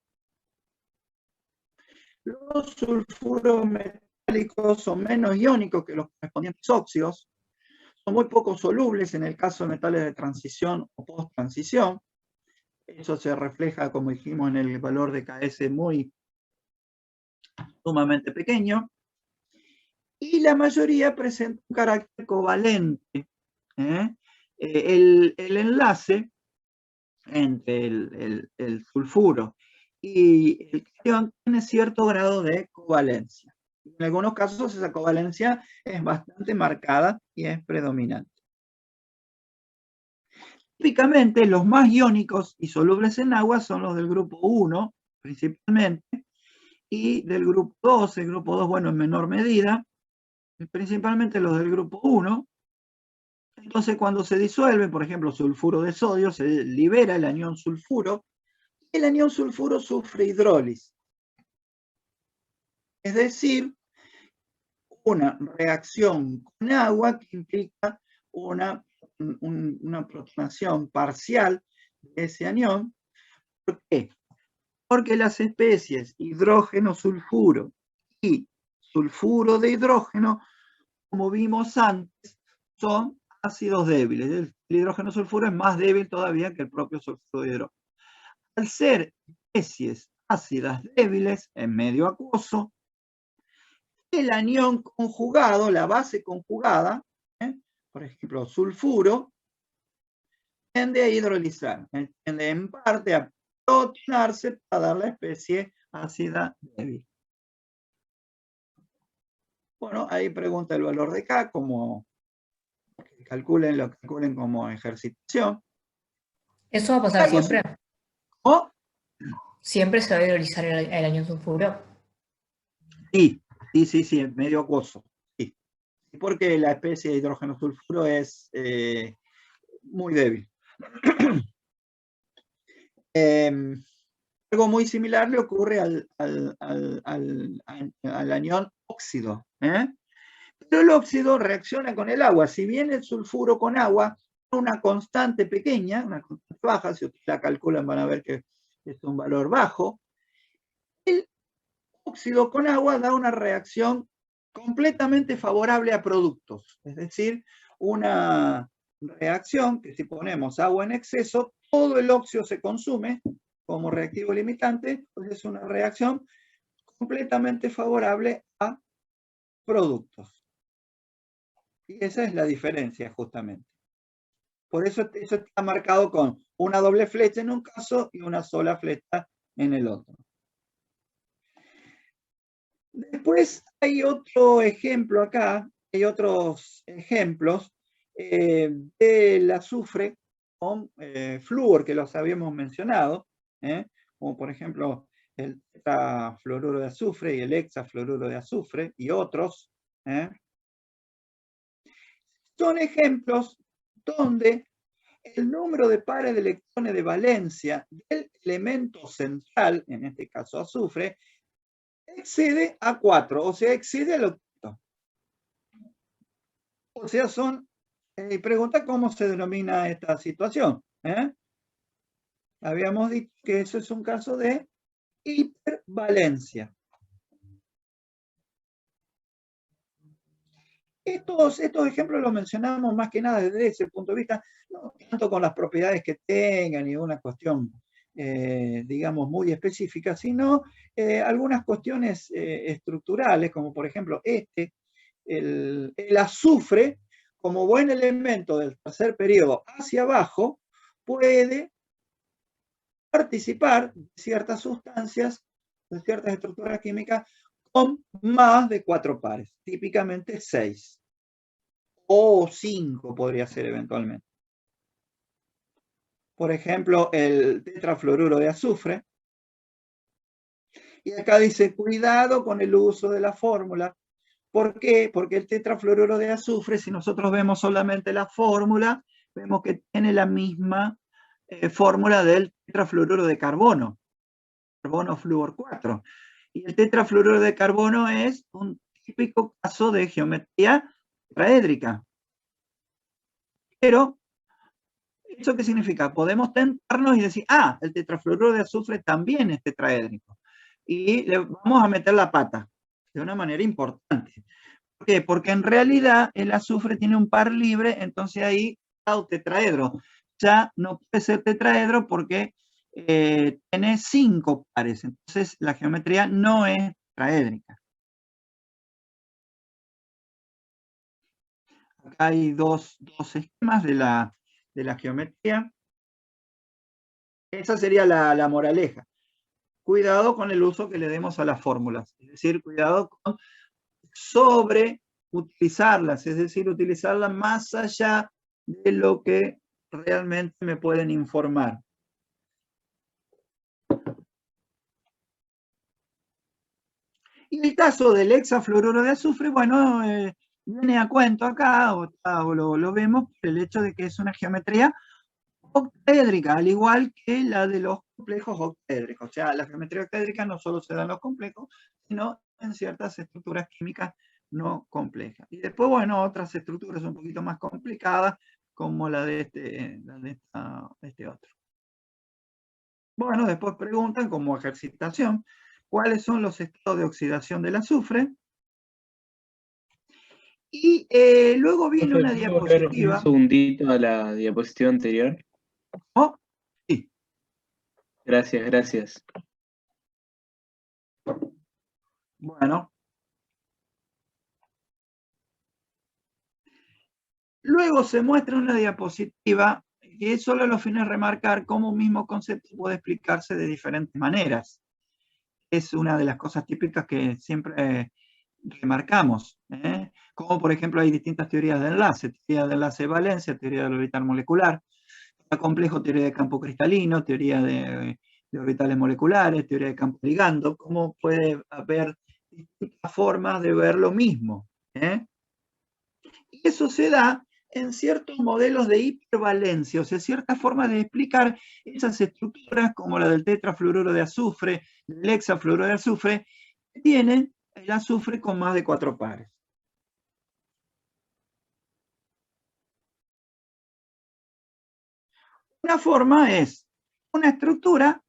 C: Los sulfuros metálicos son menos iónicos que los correspondientes óxidos, son muy poco solubles en el caso de metales de transición o post-transición. Eso se refleja, como dijimos, en el valor de KS sumamente pequeño. Y la mayoría presenta un carácter covalente. El enlace entre el sulfuro y el catión tiene cierto grado de covalencia. En algunos casos esa covalencia es bastante marcada y es predominante. Típicamente los más iónicos y solubles en agua son los del grupo 1, principalmente, y del grupo 2, el grupo 2, bueno, en menor medida, principalmente los del grupo 1. Entonces cuando se disuelve, por ejemplo, sulfuro de sodio, se libera el anión sulfuro, y el anión sulfuro sufre hidrólisis. Es decir, una reacción con agua que implica una protonación parcial de ese anión. ¿Por qué? Porque las especies hidrógeno-sulfuro y sulfuro de hidrógeno, como vimos antes, son ácidos débiles. El hidrógeno sulfuro es más débil todavía que el propio sulfuro de hidrógeno. Al ser especies ácidas débiles en medio acuoso, el anión conjugado, la base conjugada, por ejemplo sulfuro, tiende a hidrolizar, tiende en parte a protonarse para dar la especie ácida débil. Bueno, ahí pregunta el valor de K, como lo calculen como ejercitación.
E: ¿Eso va a pasar siempre?
C: ¿O?
E: ¿Siempre se va a hidrolizar el año sulfuro?
C: Sí, medio acuoso. Sí. Porque la especie de hidrógeno sulfuro es muy débil. Algo muy similar le ocurre al anión óxido. Pero el óxido reacciona con el agua. Si bien el sulfuro con agua, una constante pequeña, una constante baja, si ustedes la calculan van a ver que es un valor bajo, el óxido con agua da una reacción completamente favorable a productos. Es decir, una reacción que si ponemos agua en exceso, todo el óxido se consume como reactivo limitante, pues es una reacción completamente favorable a productos. Y esa es la diferencia justamente. Por eso está marcado con una doble flecha en un caso y una sola flecha en el otro. Después hay otro ejemplo acá, hay otros ejemplos del azufre con flúor que los habíamos mencionado, como por ejemplo el tetrafluoruro de azufre y el hexafluoruro de azufre y otros. Son ejemplos donde el número de pares de electrones de valencia del elemento central, en este caso azufre, excede a 4, o sea, excede al octeto. O sea, pregunta cómo se denomina esta situación. Habíamos dicho que eso es un caso de hipervalencia. Estos ejemplos los mencionamos más que nada desde ese punto de vista, no tanto con las propiedades que tengan y una cuestión, digamos, muy específica, sino algunas cuestiones estructurales, como por ejemplo el azufre, como buen elemento del tercer periodo hacia abajo, puede participar de ciertas sustancias, de ciertas estructuras químicas, con más de 4 pares, típicamente 6. O 5 podría ser eventualmente. Por ejemplo, el tetrafluoruro de azufre. Y acá dice, cuidado con el uso de la fórmula. ¿Por qué? Porque el tetrafluoruro de azufre, si nosotros vemos solamente la fórmula, vemos que tiene la misma fórmula del tetrafluoruro de carbono. Carbono flúor 4. Y el tetrafluoruro de carbono es un típico caso de geometría tetraédrica. Pero, ¿eso qué significa? Podemos tentarnos y decir, el tetrafluoruro de azufre también es tetraédrico. Y le vamos a meter la pata de una manera importante. ¿Por qué? Porque en realidad el azufre tiene un par libre, entonces ahí está un tetraedro. Ya no puede ser tetraedro porque tiene 5 pares, entonces la geometría no es tetraédrica. Acá hay dos esquemas de la geometría. Esa sería la moraleja. Cuidado con el uso que le demos a las fórmulas, es decir, cuidado con sobreutilizarlas, es decir, utilizarlas más allá de lo que realmente me pueden informar. Y el caso del hexafluoruro de azufre, bueno, viene a cuento acá, o lo vemos por el hecho de que es una geometría octaédrica, al igual que la de los complejos octaédricos. O sea, la geometría octaédrica no solo se da en los complejos, sino en ciertas estructuras químicas no complejas. Y después, bueno, otras estructuras un poquito más complicadas, como la de este otro. Bueno, después preguntan, como ejercitación, ¿cuáles son los estados de oxidación del azufre? Y luego viene una diapositiva.
F: Un segundito a la diapositiva anterior.
C: ¿Oh? Sí.
F: Gracias.
C: Bueno. Luego se muestra una diapositiva que es solo a los fines de remarcar cómo un mismo concepto puede explicarse de diferentes maneras. es una de las cosas típicas que siempre remarcamos, ¿eh? Como por ejemplo hay distintas teorías de enlace, teoría de enlace de valencia, teoría del orbital molecular, está complejo, teoría de campo cristalino, teoría de orbitales moleculares, teoría de campo ligando, cómo puede haber distintas formas de ver lo mismo, ¿eh? Y eso se da en ciertos modelos de hipervalencia, o sea, ciertas formas de explicar esas estructuras como la del tetrafluoruro de azufre, del hexafluoruro de azufre, que tienen el azufre con más de 4 pares. Una forma es una estructura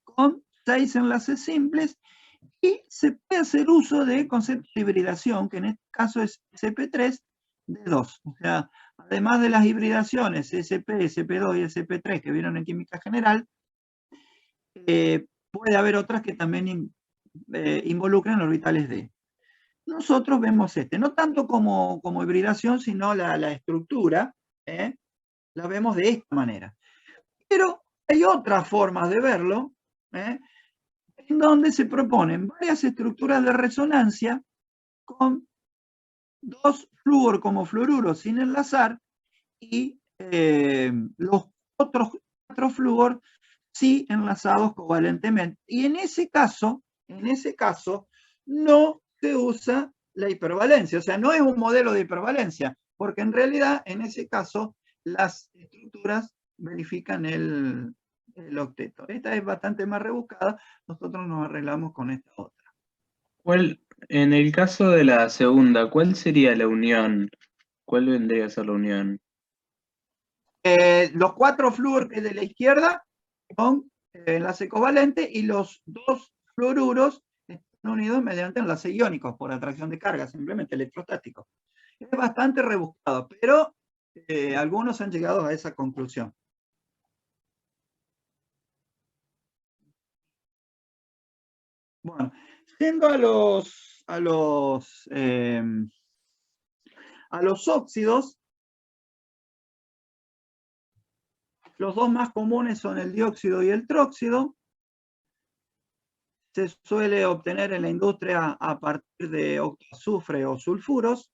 C: con 6 enlaces simples y se puede hacer uso de conceptos de hibridación, que en este caso es SP3 de 2. O sea, además de las hibridaciones SP, SP2 y SP3 que vieron en química general, puede haber otras que también involucran orbitales D. Nosotros vemos no tanto como hibridación, sino la estructura, la vemos de esta manera. Pero hay otras formas de verlo, en donde se proponen varias estructuras de resonancia con 2 flúor como fluoruro sin enlazar y los otros 4 flúor sí enlazados covalentemente. Y en ese caso, no se usa la hipervalencia, o sea, no es un modelo de hipervalencia, porque en realidad en ese caso las estructuras verifican el octeto. Esta es bastante más rebuscada, nosotros nos arreglamos con esta otra.
F: En el caso de la segunda, ¿cuál sería la unión? ¿Cuál vendría a ser la unión?
C: Los 4 flúor que de la izquierda son enlace covalente y los 2 fluoruros están unidos mediante enlaces iónicos por atracción de carga, simplemente electrostático. Es bastante rebuscado, pero algunos han llegado a esa conclusión. Bueno, yendo a los óxidos, los dos más comunes son el dióxido y el tróxido. Se suele obtener en la industria a partir de octoazufre o sulfuros,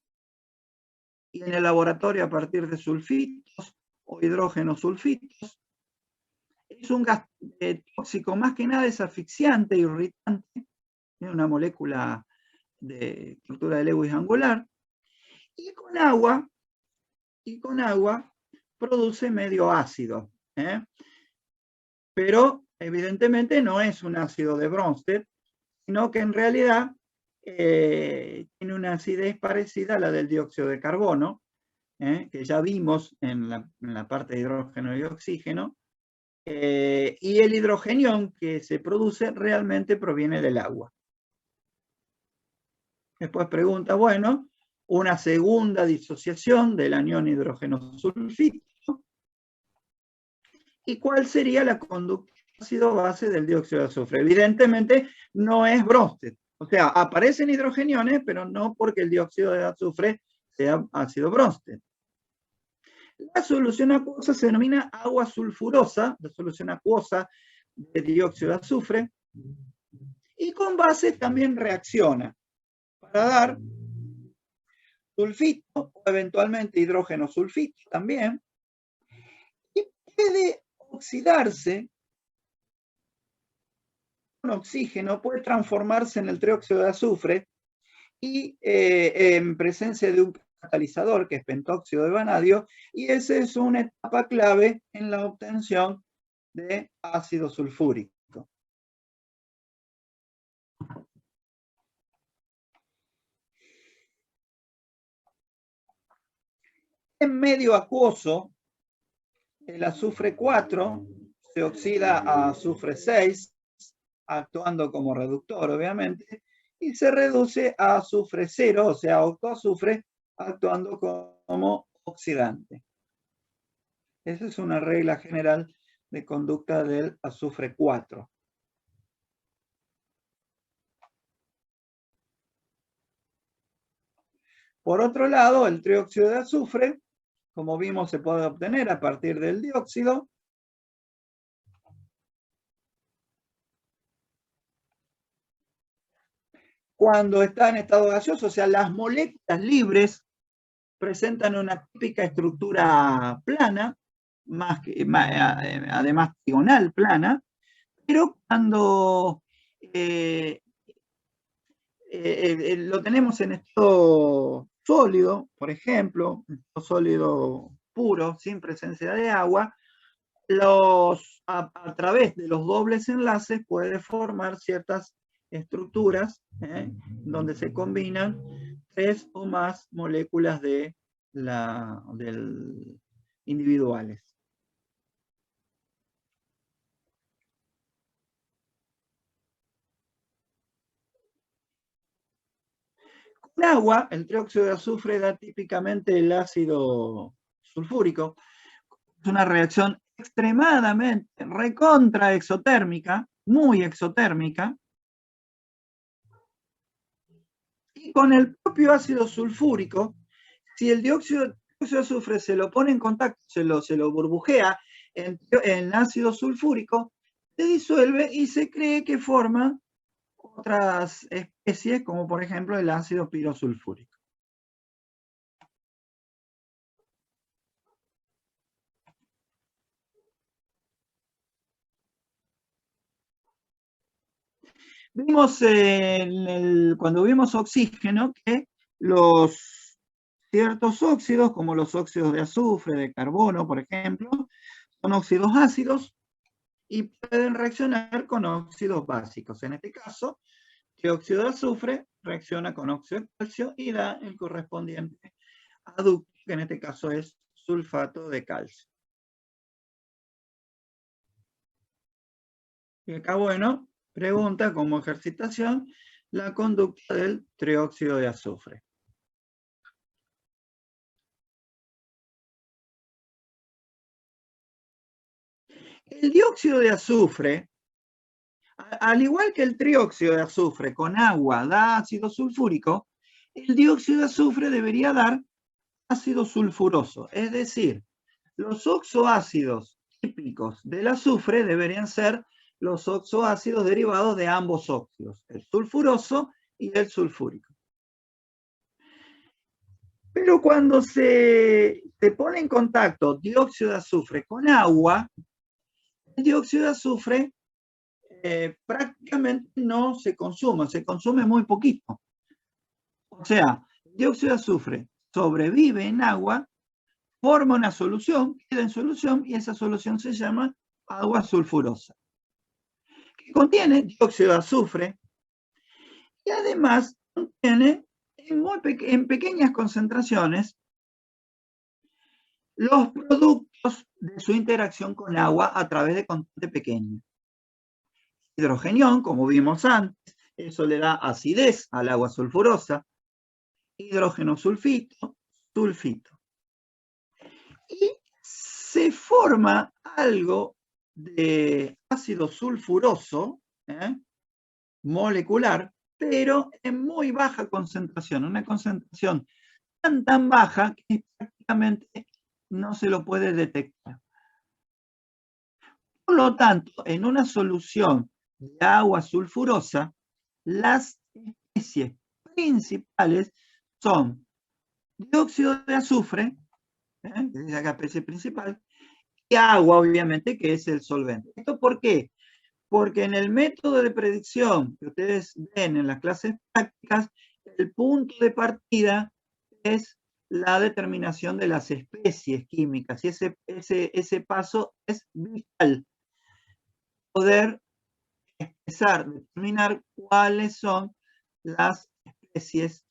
C: y en el laboratorio a partir de sulfitos o hidrógenos sulfitos. Es un gas tóxico, más que nada es asfixiante, irritante, tiene una molécula de estructura de Lewis angular, y con agua produce medio ácido, pero evidentemente no es un ácido de Bronsted, sino que en realidad tiene una acidez parecida a la del dióxido de carbono, que ya vimos en la parte de hidrógeno y oxígeno, y el hidrogenión que se produce realmente proviene del agua. Después pregunta, bueno, una segunda disociación del anión hidrógeno sulfito, ¿y cuál sería la conducta ácido-base del dióxido de azufre? Evidentemente no es Bronsted, o sea, aparecen hidrogeniones, pero no porque el dióxido de azufre sea ácido Bronsted. La solución acuosa se denomina agua sulfurosa, la solución acuosa de dióxido de azufre, y con bases también reacciona para dar sulfito o eventualmente hidrógeno sulfito también, y puede oxidarse con oxígeno, puede transformarse en el trióxido de azufre y en presencia de un catalizador que es pentóxido de vanadio, y esa es una etapa clave en la obtención de ácido sulfúrico. En medio acuoso, el azufre 4 se oxida a azufre 6, actuando como reductor, obviamente, y se reduce a azufre 0, o sea, octoazufre, actuando como oxidante. Esa es una regla general de conducta del azufre 4. Por otro lado, el trióxido de azufre, como vimos, se puede obtener a partir del dióxido. cuando está en estado gaseoso, o sea, las moléculas libres presentan una típica estructura plana, además trigonal plana, pero cuando lo tenemos en estado sólido, por ejemplo, estado sólido puro, sin presencia de agua, a través de los dobles enlaces puede formar ciertas estructuras donde se combinan 3 o más moléculas individuales. Con agua, el trióxido de azufre da típicamente el ácido sulfúrico. Es una reacción extremadamente recontra exotérmica, muy exotérmica, y con el propio ácido sulfúrico, si el dióxido de azufre se lo pone en contacto, se lo burbujea en ácido sulfúrico, se disuelve y se cree que forma otras especies, como por ejemplo el ácido pirosulfúrico. Vimos cuando vimos oxígeno que los ciertos óxidos, como los óxidos de azufre, de carbono, por ejemplo, son óxidos ácidos y pueden reaccionar con óxidos básicos. En este caso, dióxido de azufre reacciona con óxido de calcio y da el correspondiente aducto, que en este caso es sulfato de calcio. Y acá, bueno, pregunta como ejercitación la conducta del trióxido de azufre. El dióxido de azufre, al igual que el trióxido de azufre con agua da ácido sulfúrico, el dióxido de azufre debería dar ácido sulfuroso. Es decir, los oxoácidos típicos del azufre deberían ser los oxoácidos derivados de ambos óxidos, el sulfuroso y el sulfúrico. Pero cuando se pone en contacto dióxido de azufre con agua, el dióxido de azufre prácticamente no se consume muy poquito. O sea, el dióxido de azufre sobrevive en agua, forma una solución, queda en solución, y esa solución se llama agua sulfurosa, que contiene dióxido de azufre y además contiene en pequeñas concentraciones los productos de su interacción con agua a través de constante pequeña. Hidrogenión, como vimos antes, eso le da acidez al agua sulfurosa. Hidrógeno sulfito, sulfito. Y se forma algo de ácido sulfuroso, molecular, pero en muy baja concentración, una concentración tan baja que prácticamente no se lo puede detectar. Por lo tanto, en una solución de agua sulfurosa, las especies principales son dióxido de azufre, que es la especie principal, y agua, obviamente, que es el solvente. ¿Esto por qué? Porque en el método de predicción que ustedes ven en las clases prácticas, el punto de partida es la determinación de las especies químicas, y ese paso es vital. Poder determinar cuáles son las especies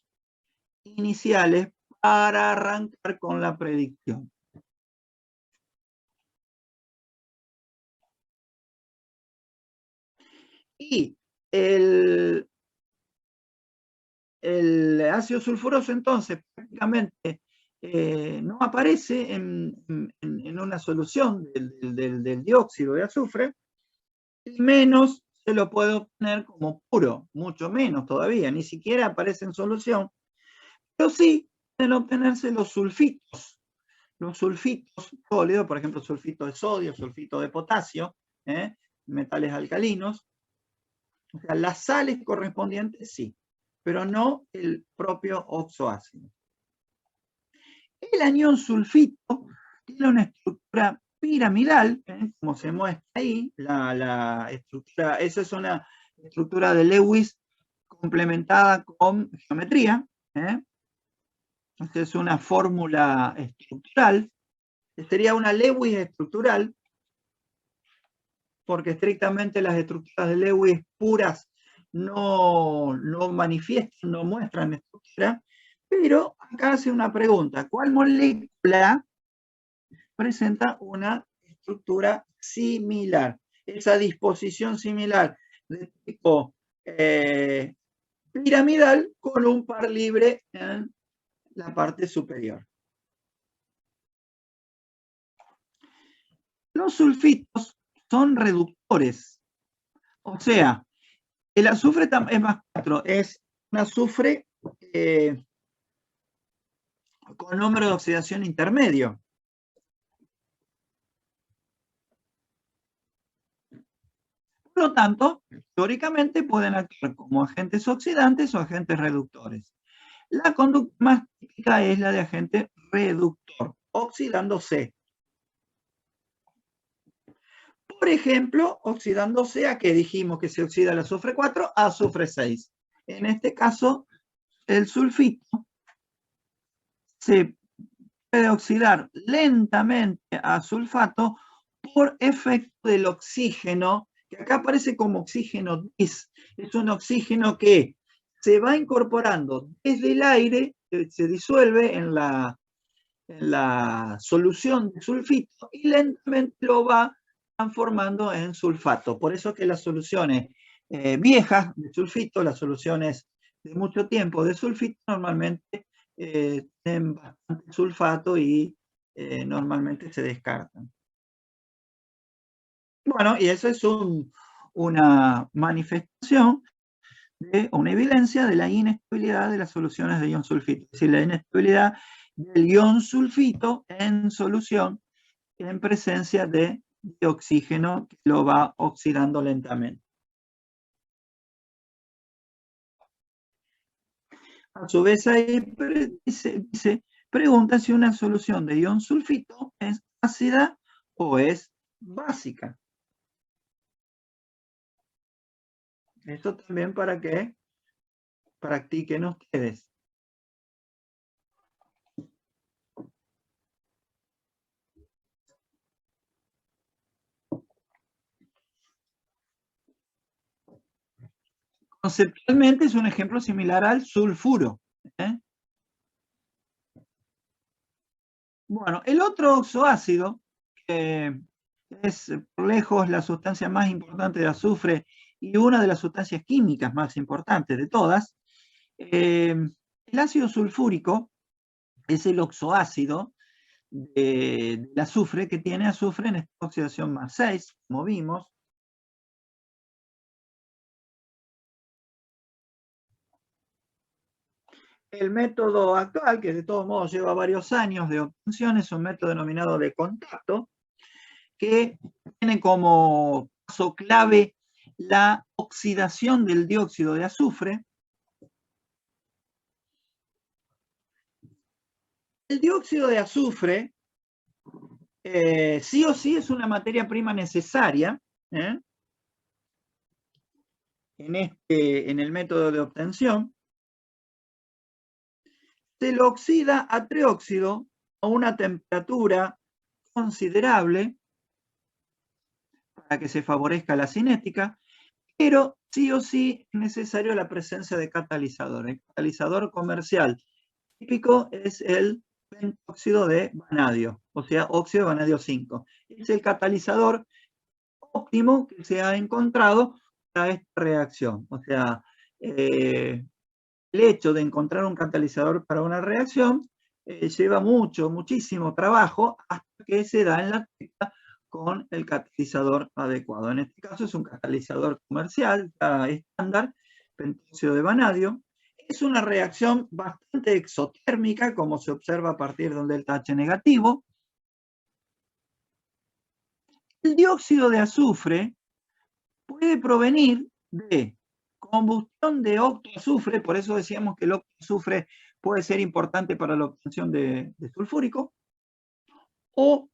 C: iniciales para arrancar con la predicción. Y el ácido sulfuroso, entonces, prácticamente no aparece en una solución del dióxido de azufre, y menos se lo puede obtener como puro, mucho menos todavía, ni siquiera aparece en solución, pero sí pueden obtenerse los sulfitos sólidos, por ejemplo, sulfito de sodio, sulfito de potasio, metales alcalinos. O sea, las sales correspondientes sí, pero no el propio oxoácido. El anión sulfito tiene una estructura piramidal, como se muestra ahí, la estructura, esa es una estructura de Lewis complementada con geometría. Esta es una fórmula estructural, sería una Lewis estructural, porque estrictamente las estructuras de Lewis puras no manifiestan, no muestran estructura, pero acá hace una pregunta: ¿cuál molécula presenta una estructura similar? Esa disposición similar de tipo piramidal con un par libre en la parte superior. Los sulfitos son reductores, o sea, el azufre es más 4, es un azufre con número de oxidación intermedio. Por lo tanto, teóricamente pueden actuar como agentes oxidantes o agentes reductores. La conducta más típica es la de agente reductor, oxidándose. Por ejemplo, oxidándose a que dijimos que se oxida el azufre 4 a azufre 6. En este caso, el sulfito se puede oxidar lentamente a sulfato por efecto del oxígeno, que acá aparece como oxígeno dis. Es un oxígeno que se va incorporando desde el aire, se disuelve en la solución de sulfito y lentamente lo va transformando en sulfato. Por eso que las soluciones viejas de sulfito, las soluciones de mucho tiempo de sulfito, normalmente tienen bastante sulfato y normalmente se descartan. Bueno, y eso es una manifestación de una evidencia de la inestabilidad de las soluciones de ion sulfito. Es decir, la inestabilidad del ion sulfito en solución en presencia de oxígeno que lo va oxidando lentamente. A su vez ahí pregunta si una solución de ion sulfito es ácida o es básica. Esto también para que practiquen ustedes. Conceptualmente es un ejemplo similar al sulfuro. Bueno, el otro oxoácido, que es por lejos la sustancia más importante de azufre y una de las sustancias químicas más importantes de todas, el ácido sulfúrico es el oxoácido del azufre, que tiene azufre en esta oxidación más 6, como vimos. El método actual, que de todos modos lleva varios años de obtención, es un método denominado de contacto, que tiene como paso clave la oxidación del dióxido de azufre. El dióxido de azufre sí o sí es una materia prima necesaria en el método de obtención. Se lo oxida a trióxido a una temperatura considerable para que se favorezca la cinética, pero sí o sí es necesario la presencia de catalizador. El catalizador comercial típico es el pentóxido de vanadio, o sea, óxido de vanadio 5. Es el catalizador óptimo que se ha encontrado para esta reacción. O sea, el hecho de encontrar un catalizador para una reacción lleva muchísimo trabajo hasta que se da en la técnica con el catalizador adecuado. En este caso es un catalizador comercial, estándar, pentóxido de vanadio. Es una reacción bastante exotérmica, como se observa a partir de un delta H negativo. El dióxido de azufre puede provenir de combustión de octoazufre, por eso decíamos que el octoazufre puede ser importante para la obtención de sulfúrico, o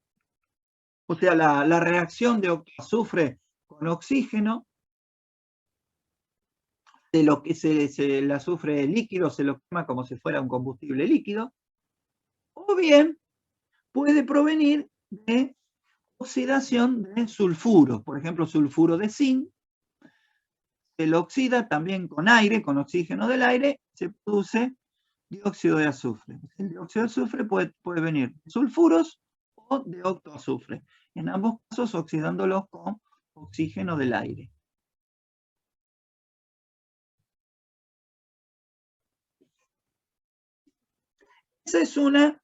C: sea, la reacción de octoazufre con oxígeno, de lo que el azufre líquido se lo quema como si fuera un combustible líquido, o bien puede provenir de oxidación de sulfuros, por ejemplo, sulfuro de zinc, se lo oxida también con aire, con oxígeno del aire, se produce dióxido de azufre. El dióxido de azufre puede venir de sulfuros o de octoazufre, en ambos casos oxidándolos con oxígeno del aire. Esa es una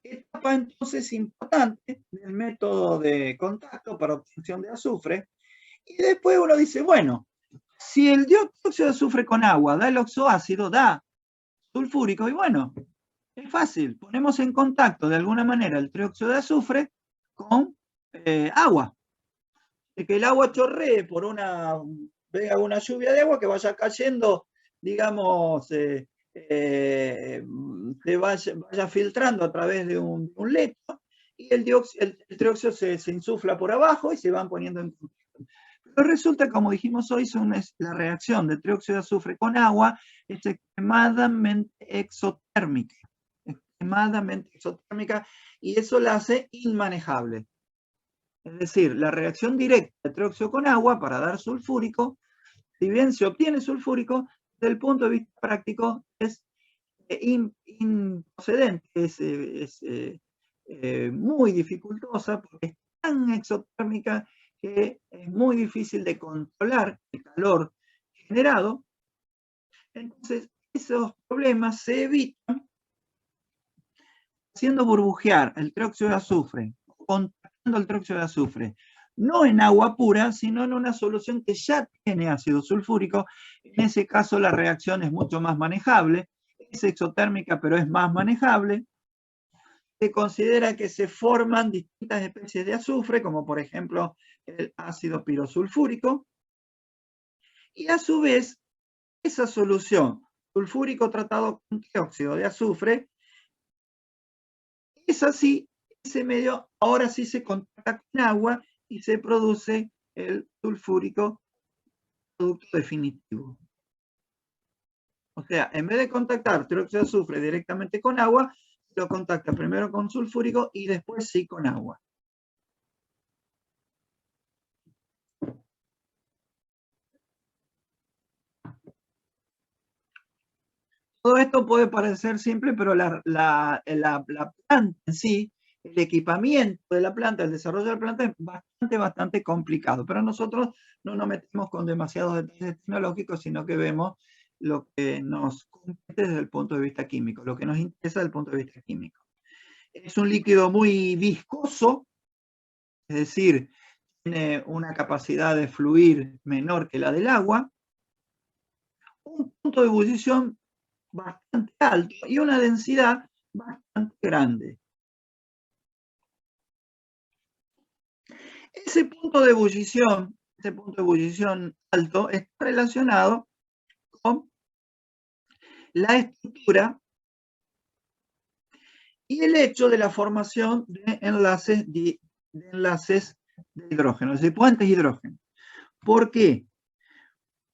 C: etapa entonces importante del método de contacto para obtención de azufre. Y después uno dice, bueno, si el dióxido de azufre con agua da el oxoácido, da sulfúrico, y bueno, es fácil, ponemos en contacto de alguna manera el trióxido de azufre con agua. De que el agua chorree por venga una lluvia de agua que vaya cayendo, digamos, se vaya filtrando a través de un lecho, y el trióxido se insufla por abajo y se van poniendo en contacto. Pero resulta, como dijimos hoy, la reacción de trióxido de azufre con agua es extremadamente exotérmica. Extremadamente exotérmica, y eso la hace inmanejable. Es decir, la reacción directa de trióxido con agua para dar sulfúrico, si bien se obtiene sulfúrico, desde el punto de vista práctico es improcedente, es muy dificultosa, porque es tan exotérmica que es muy difícil de controlar el calor generado. Entonces, esos problemas se evitan haciendo burbujear el trióxido de azufre, contactando el trióxido de azufre, no en agua pura, sino en una solución que ya tiene ácido sulfúrico. En ese caso la reacción es mucho más manejable, es exotérmica pero es más manejable. Se considera que se forman distintas especies de azufre, como por ejemplo el ácido pirosulfúrico, y a su vez esa solución sulfúrico tratado con dióxido de azufre es así, ese medio ahora sí se contacta con agua y se produce el sulfúrico producto definitivo. O sea, en vez de contactar trióxido de azufre directamente con agua, lo contacta primero con sulfúrico y después sí con agua. Todo esto puede parecer simple, pero la planta en sí, el equipamiento de la planta, el desarrollo de la planta es bastante complicado. Pero nosotros no nos metemos con demasiados detalles tecnológicos, sino que vemos lo que nos compete desde el punto de vista químico, lo que nos interesa desde el punto de vista químico. Es un líquido muy viscoso, es decir, tiene una capacidad de fluir menor que la del agua, un punto de ebullición bastante alto y una densidad bastante grande. Ese punto de ebullición alto está relacionado con la estructura y el hecho de la formación de enlaces de hidrógeno, de puentes hidrógeno. ¿Por qué?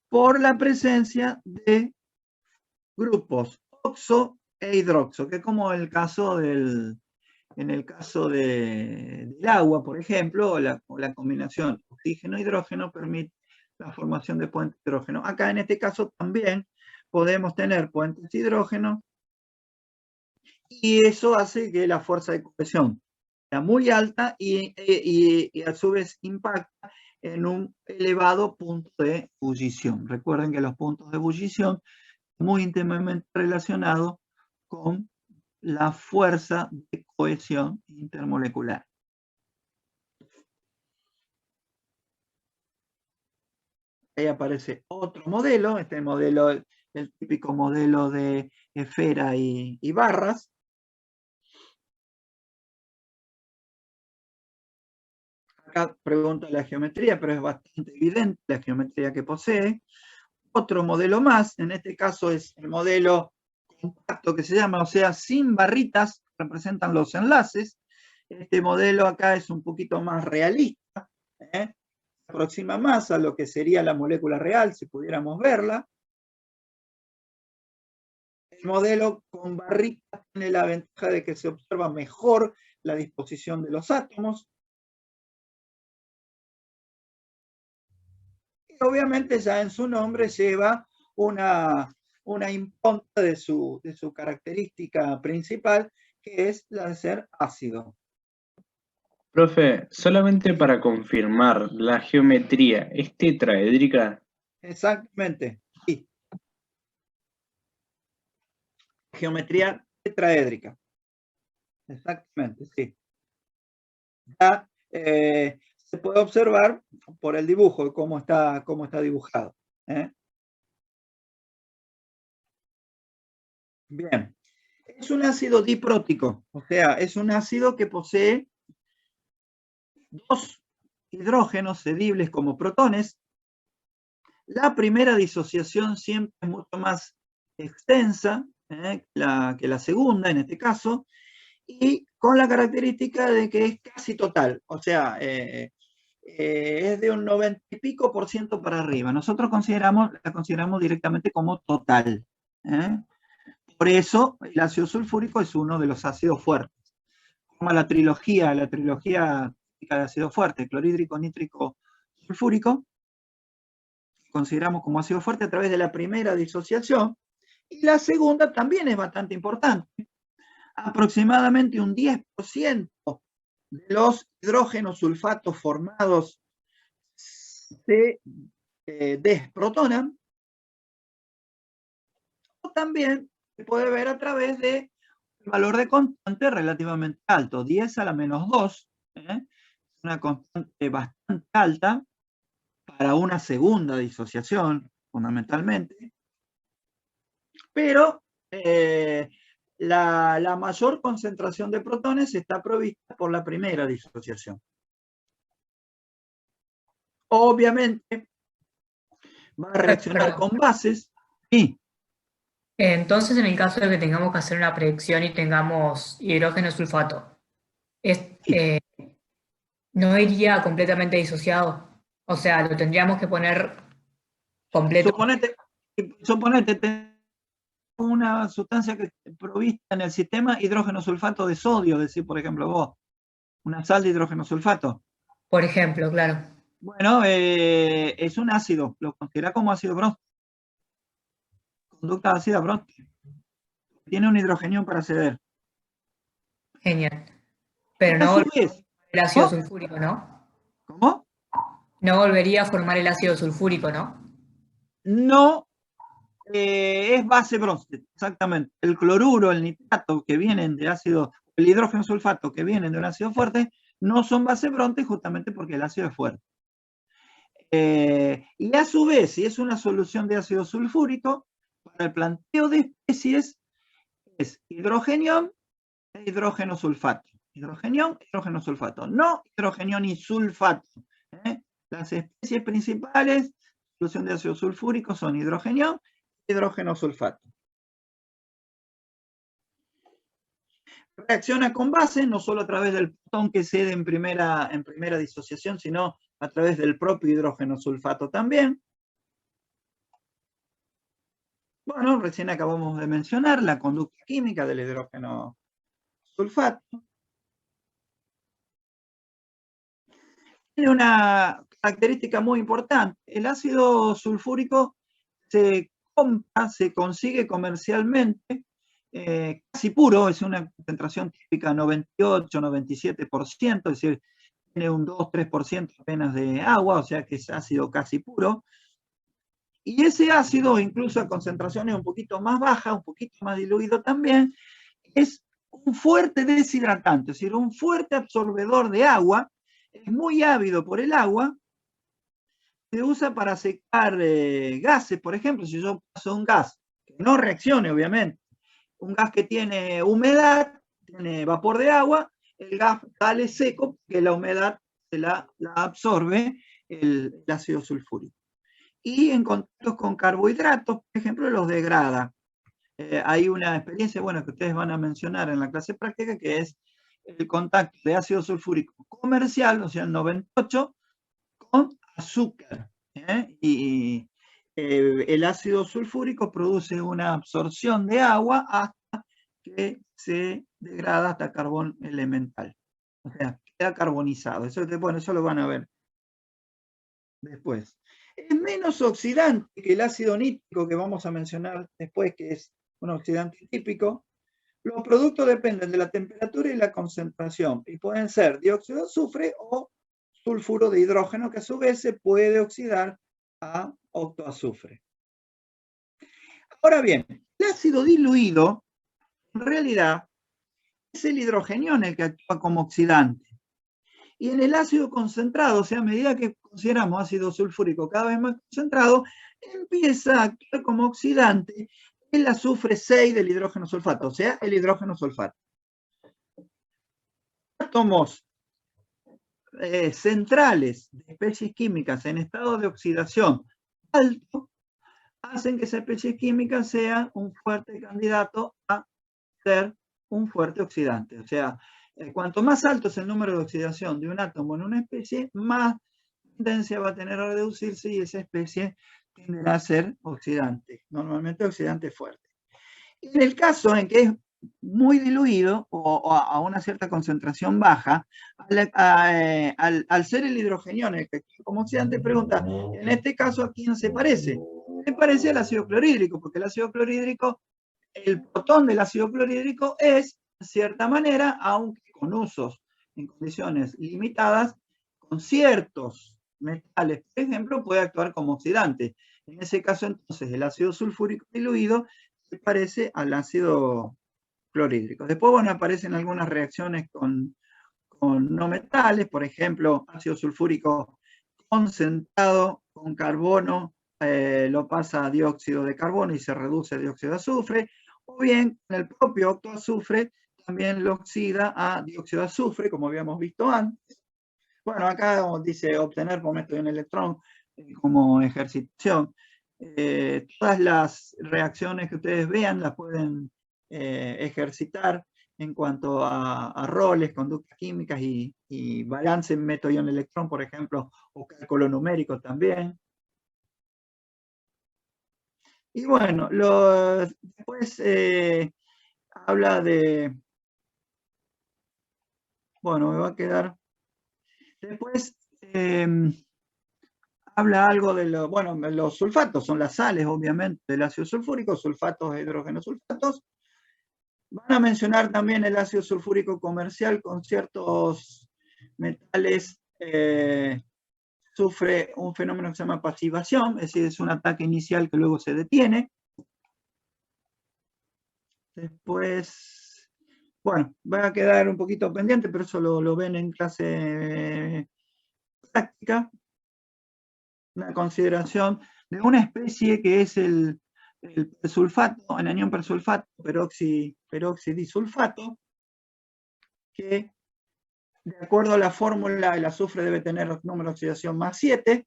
C: Por la presencia de grupos oxo e hidroxo, que es como en el caso del agua, por ejemplo, la combinación oxígeno-hidrógeno permite la formación de puentes de hidrógeno. Acá en este caso también podemos tener puentes de hidrógeno, y eso hace que la fuerza de cohesión sea muy alta y a su vez impacta en un elevado punto de ebullición. Recuerden que los puntos de ebullición están muy íntimamente relacionados con la fuerza de cohesión intermolecular. Ahí aparece otro modelo, este modelo, el típico modelo de esfera y barras. Acá pregunta la geometría, pero es bastante evidente la geometría que posee. otro modelo más, en este caso es el modelo compacto que se llama, o sea, sin barritas, representan los enlaces. Este modelo acá es un poquito más realista, se aproxima más a lo que sería la molécula real, si pudiéramos verla. El modelo con barritas tiene la ventaja de que se observa mejor la disposición de los átomos. Y obviamente ya en su nombre lleva una impronta de su característica principal, que es la de ser ácido.
F: Profe, solamente para confirmar, ¿la geometría es tetraédrica?
C: Exactamente, sí. Geometría tetraédrica. Exactamente, sí. Ya, se puede observar por el dibujo cómo está dibujado. Bien. Es un ácido diprótico, o sea, es un ácido que posee dos hidrógenos cedibles como protones. La primera disociación siempre es mucho más extensa que la segunda, en este caso, y con la característica de que es casi total, o sea, es de un 90 y pico % para arriba. Nosotros la consideramos directamente como total. Por eso el ácido sulfúrico es uno de los ácidos fuertes. Como la trilogía de ácido fuerte, clorhídrico, nítrico, sulfúrico, consideramos como ácido fuerte a través de la primera disociación, y la segunda también es bastante importante. Aproximadamente un 10% de los hidrógenos sulfatos formados se desprotonan, o también se puede ver a través de un valor de constante relativamente alto, 10 a la menos 2, una constante bastante alta para una segunda disociación, fundamentalmente, pero la mayor concentración de protones está provista por la primera disociación. Obviamente va a reaccionar con bases. Sí.
E: Entonces, en el caso de que tengamos que hacer una predicción y tengamos hidrógeno sulfato, ¿no iría completamente disociado? O sea, lo tendríamos que poner completo.
C: Suponete una sustancia que provista en el sistema hidrógeno sulfato de sodio, decir, por ejemplo, vos, una sal de hidrógeno sulfato.
E: Por ejemplo, claro.
C: Bueno, es un ácido, lo considera como ácido bronce. Conducta ácida bronce. Tiene un hidrogenión para ceder.
E: Genial. Pero no volvería a formar el ácido sulfúrico, ¿no?
C: ¿Cómo?
E: No volvería a formar el ácido sulfúrico, ¿no?
C: No, es base bronce, exactamente. El cloruro, el nitrato que vienen de ácido, el hidrógeno sulfato que vienen de un ácido fuerte, no son base bronce justamente porque el ácido es fuerte. Y a su vez, si es una solución de ácido sulfúrico, para el planteo de especies es hidrogenión e hidrógeno sulfato. Hidrogenión, hidrógeno sulfato. No hidrogenión y sulfato. Las especies principales, solución de ácido sulfúrico, son hidrogenión e hidrógeno sulfato. Reacciona con base, no solo a través del protón que cede en primera disociación, sino a través del propio hidrógeno sulfato también. Bueno, recién acabamos de mencionar la conducta química del hidrógeno sulfato. Tiene una característica muy importante. El ácido sulfúrico se consigue comercialmente casi puro, es una concentración típica 98-97%, es decir, tiene un 2-3% apenas de agua, o sea que es ácido casi puro. Y ese ácido, incluso a concentraciones un poquito más bajas, un poquito más diluido también, es un fuerte deshidratante, es decir, un fuerte absorbedor de agua, es muy ávido por el agua, se usa para secar gases, por ejemplo, si yo paso un gas que no reaccione, obviamente, un gas que tiene humedad, tiene vapor de agua, el gas sale seco, porque la humedad se la absorbe el ácido sulfúrico. y en contactos con carbohidratos, por ejemplo, los degrada. Hay una experiencia, bueno, que ustedes van a mencionar en la clase práctica, que es el contacto de ácido sulfúrico comercial, o sea, el 98, con azúcar. Y el ácido sulfúrico produce una absorción de agua hasta que se degrada hasta carbón elemental. O sea, queda carbonizado. Eso, bueno, eso lo van a ver después. Es menos oxidante que el ácido nítrico que vamos a mencionar después, que es un oxidante típico. Los productos dependen de la temperatura y la concentración y pueden ser dióxido de azufre o sulfuro de hidrógeno, que a su vez se puede oxidar a octoazufre. Ahora bien, el ácido diluido en realidad es el hidrogenión el que actúa como oxidante. Y en el ácido concentrado, o sea, a medida que consideramos ácido sulfúrico cada vez más concentrado, empieza a actuar como oxidante el azufre 6 del hidrógeno sulfato, o sea, el hidrógeno sulfato. Átomos centrales de especies químicas en estado de oxidación alto hacen que esa especie química sea un fuerte candidato a ser un fuerte oxidante. O sea, cuanto más alto es el número de oxidación de un átomo en una especie, más tendencia va a tener a reducirse y esa especie tenderá a ser oxidante, normalmente oxidante fuerte. En el caso en que es muy diluido o a una cierta concentración baja, al ser el hidrogenión el que actúa como oxidante, pregunta, en este caso, ¿a quién se parece? Se parece al ácido clorhídrico, porque el ácido clorhídrico, el protón del ácido clorhídrico es, de cierta manera, aunque con usos en condiciones limitadas, con ciertos metales, por ejemplo, puede actuar como oxidante. En ese caso, entonces, el ácido sulfúrico diluido se parece al ácido clorhídrico. Después, bueno, aparecen algunas reacciones con no metales, por ejemplo, ácido sulfúrico concentrado con carbono, lo pasa a dióxido de carbono y se reduce a dióxido de azufre, o bien con el propio octoazufre también lo oxida a dióxido de azufre, como habíamos visto antes. Bueno, acá dice obtener por método de un electrón como ejercitación. Todas las reacciones que ustedes vean las pueden ejercitar en cuanto a roles, conductas químicas y balance en método-ion-electrón, por ejemplo, o cálculo numérico también. Y bueno, después habla de... Bueno, me va a quedar... Después habla algo de los sulfatos, son las sales, obviamente, del ácido sulfúrico, sulfatos e hidrógenos sulfatos. Van a mencionar también el ácido sulfúrico comercial con ciertos metales, sufre un fenómeno que se llama pasivación, es decir, es un ataque inicial que luego se detiene. Después, bueno, va a quedar un poquito pendiente, pero eso lo ven en clase práctica. Una consideración de una especie que es el sulfato, anión persulfato, peroxidisulfato, que de acuerdo a la fórmula el azufre debe tener número de oxidación más 7,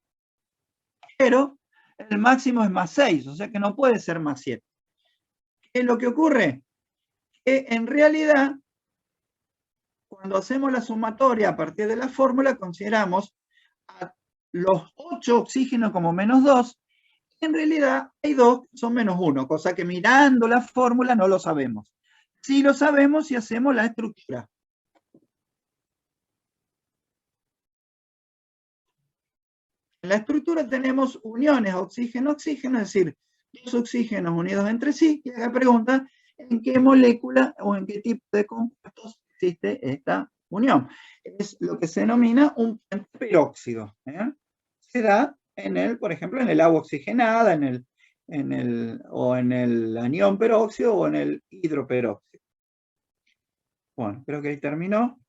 C: pero el máximo es más 6, o sea que no puede ser más 7. ¿Qué es lo que ocurre? Que en realidad, cuando hacemos la sumatoria a partir de la fórmula, consideramos a los 8 oxígenos como menos 2, en realidad hay 2 que son menos 1, cosa que mirando la fórmula no lo sabemos. Sí lo sabemos si hacemos la estructura. En la estructura tenemos uniones oxígeno-oxígeno, es decir, 2 oxígenos unidos entre sí, y acá pregunta en qué molécula o en qué tipo de compuestos existe esta unión. Es lo que se denomina un puente peróxido. Se da por ejemplo, en el agua oxigenada, o en el anión peróxido o en el hidroperóxido. Bueno, creo que ahí terminó.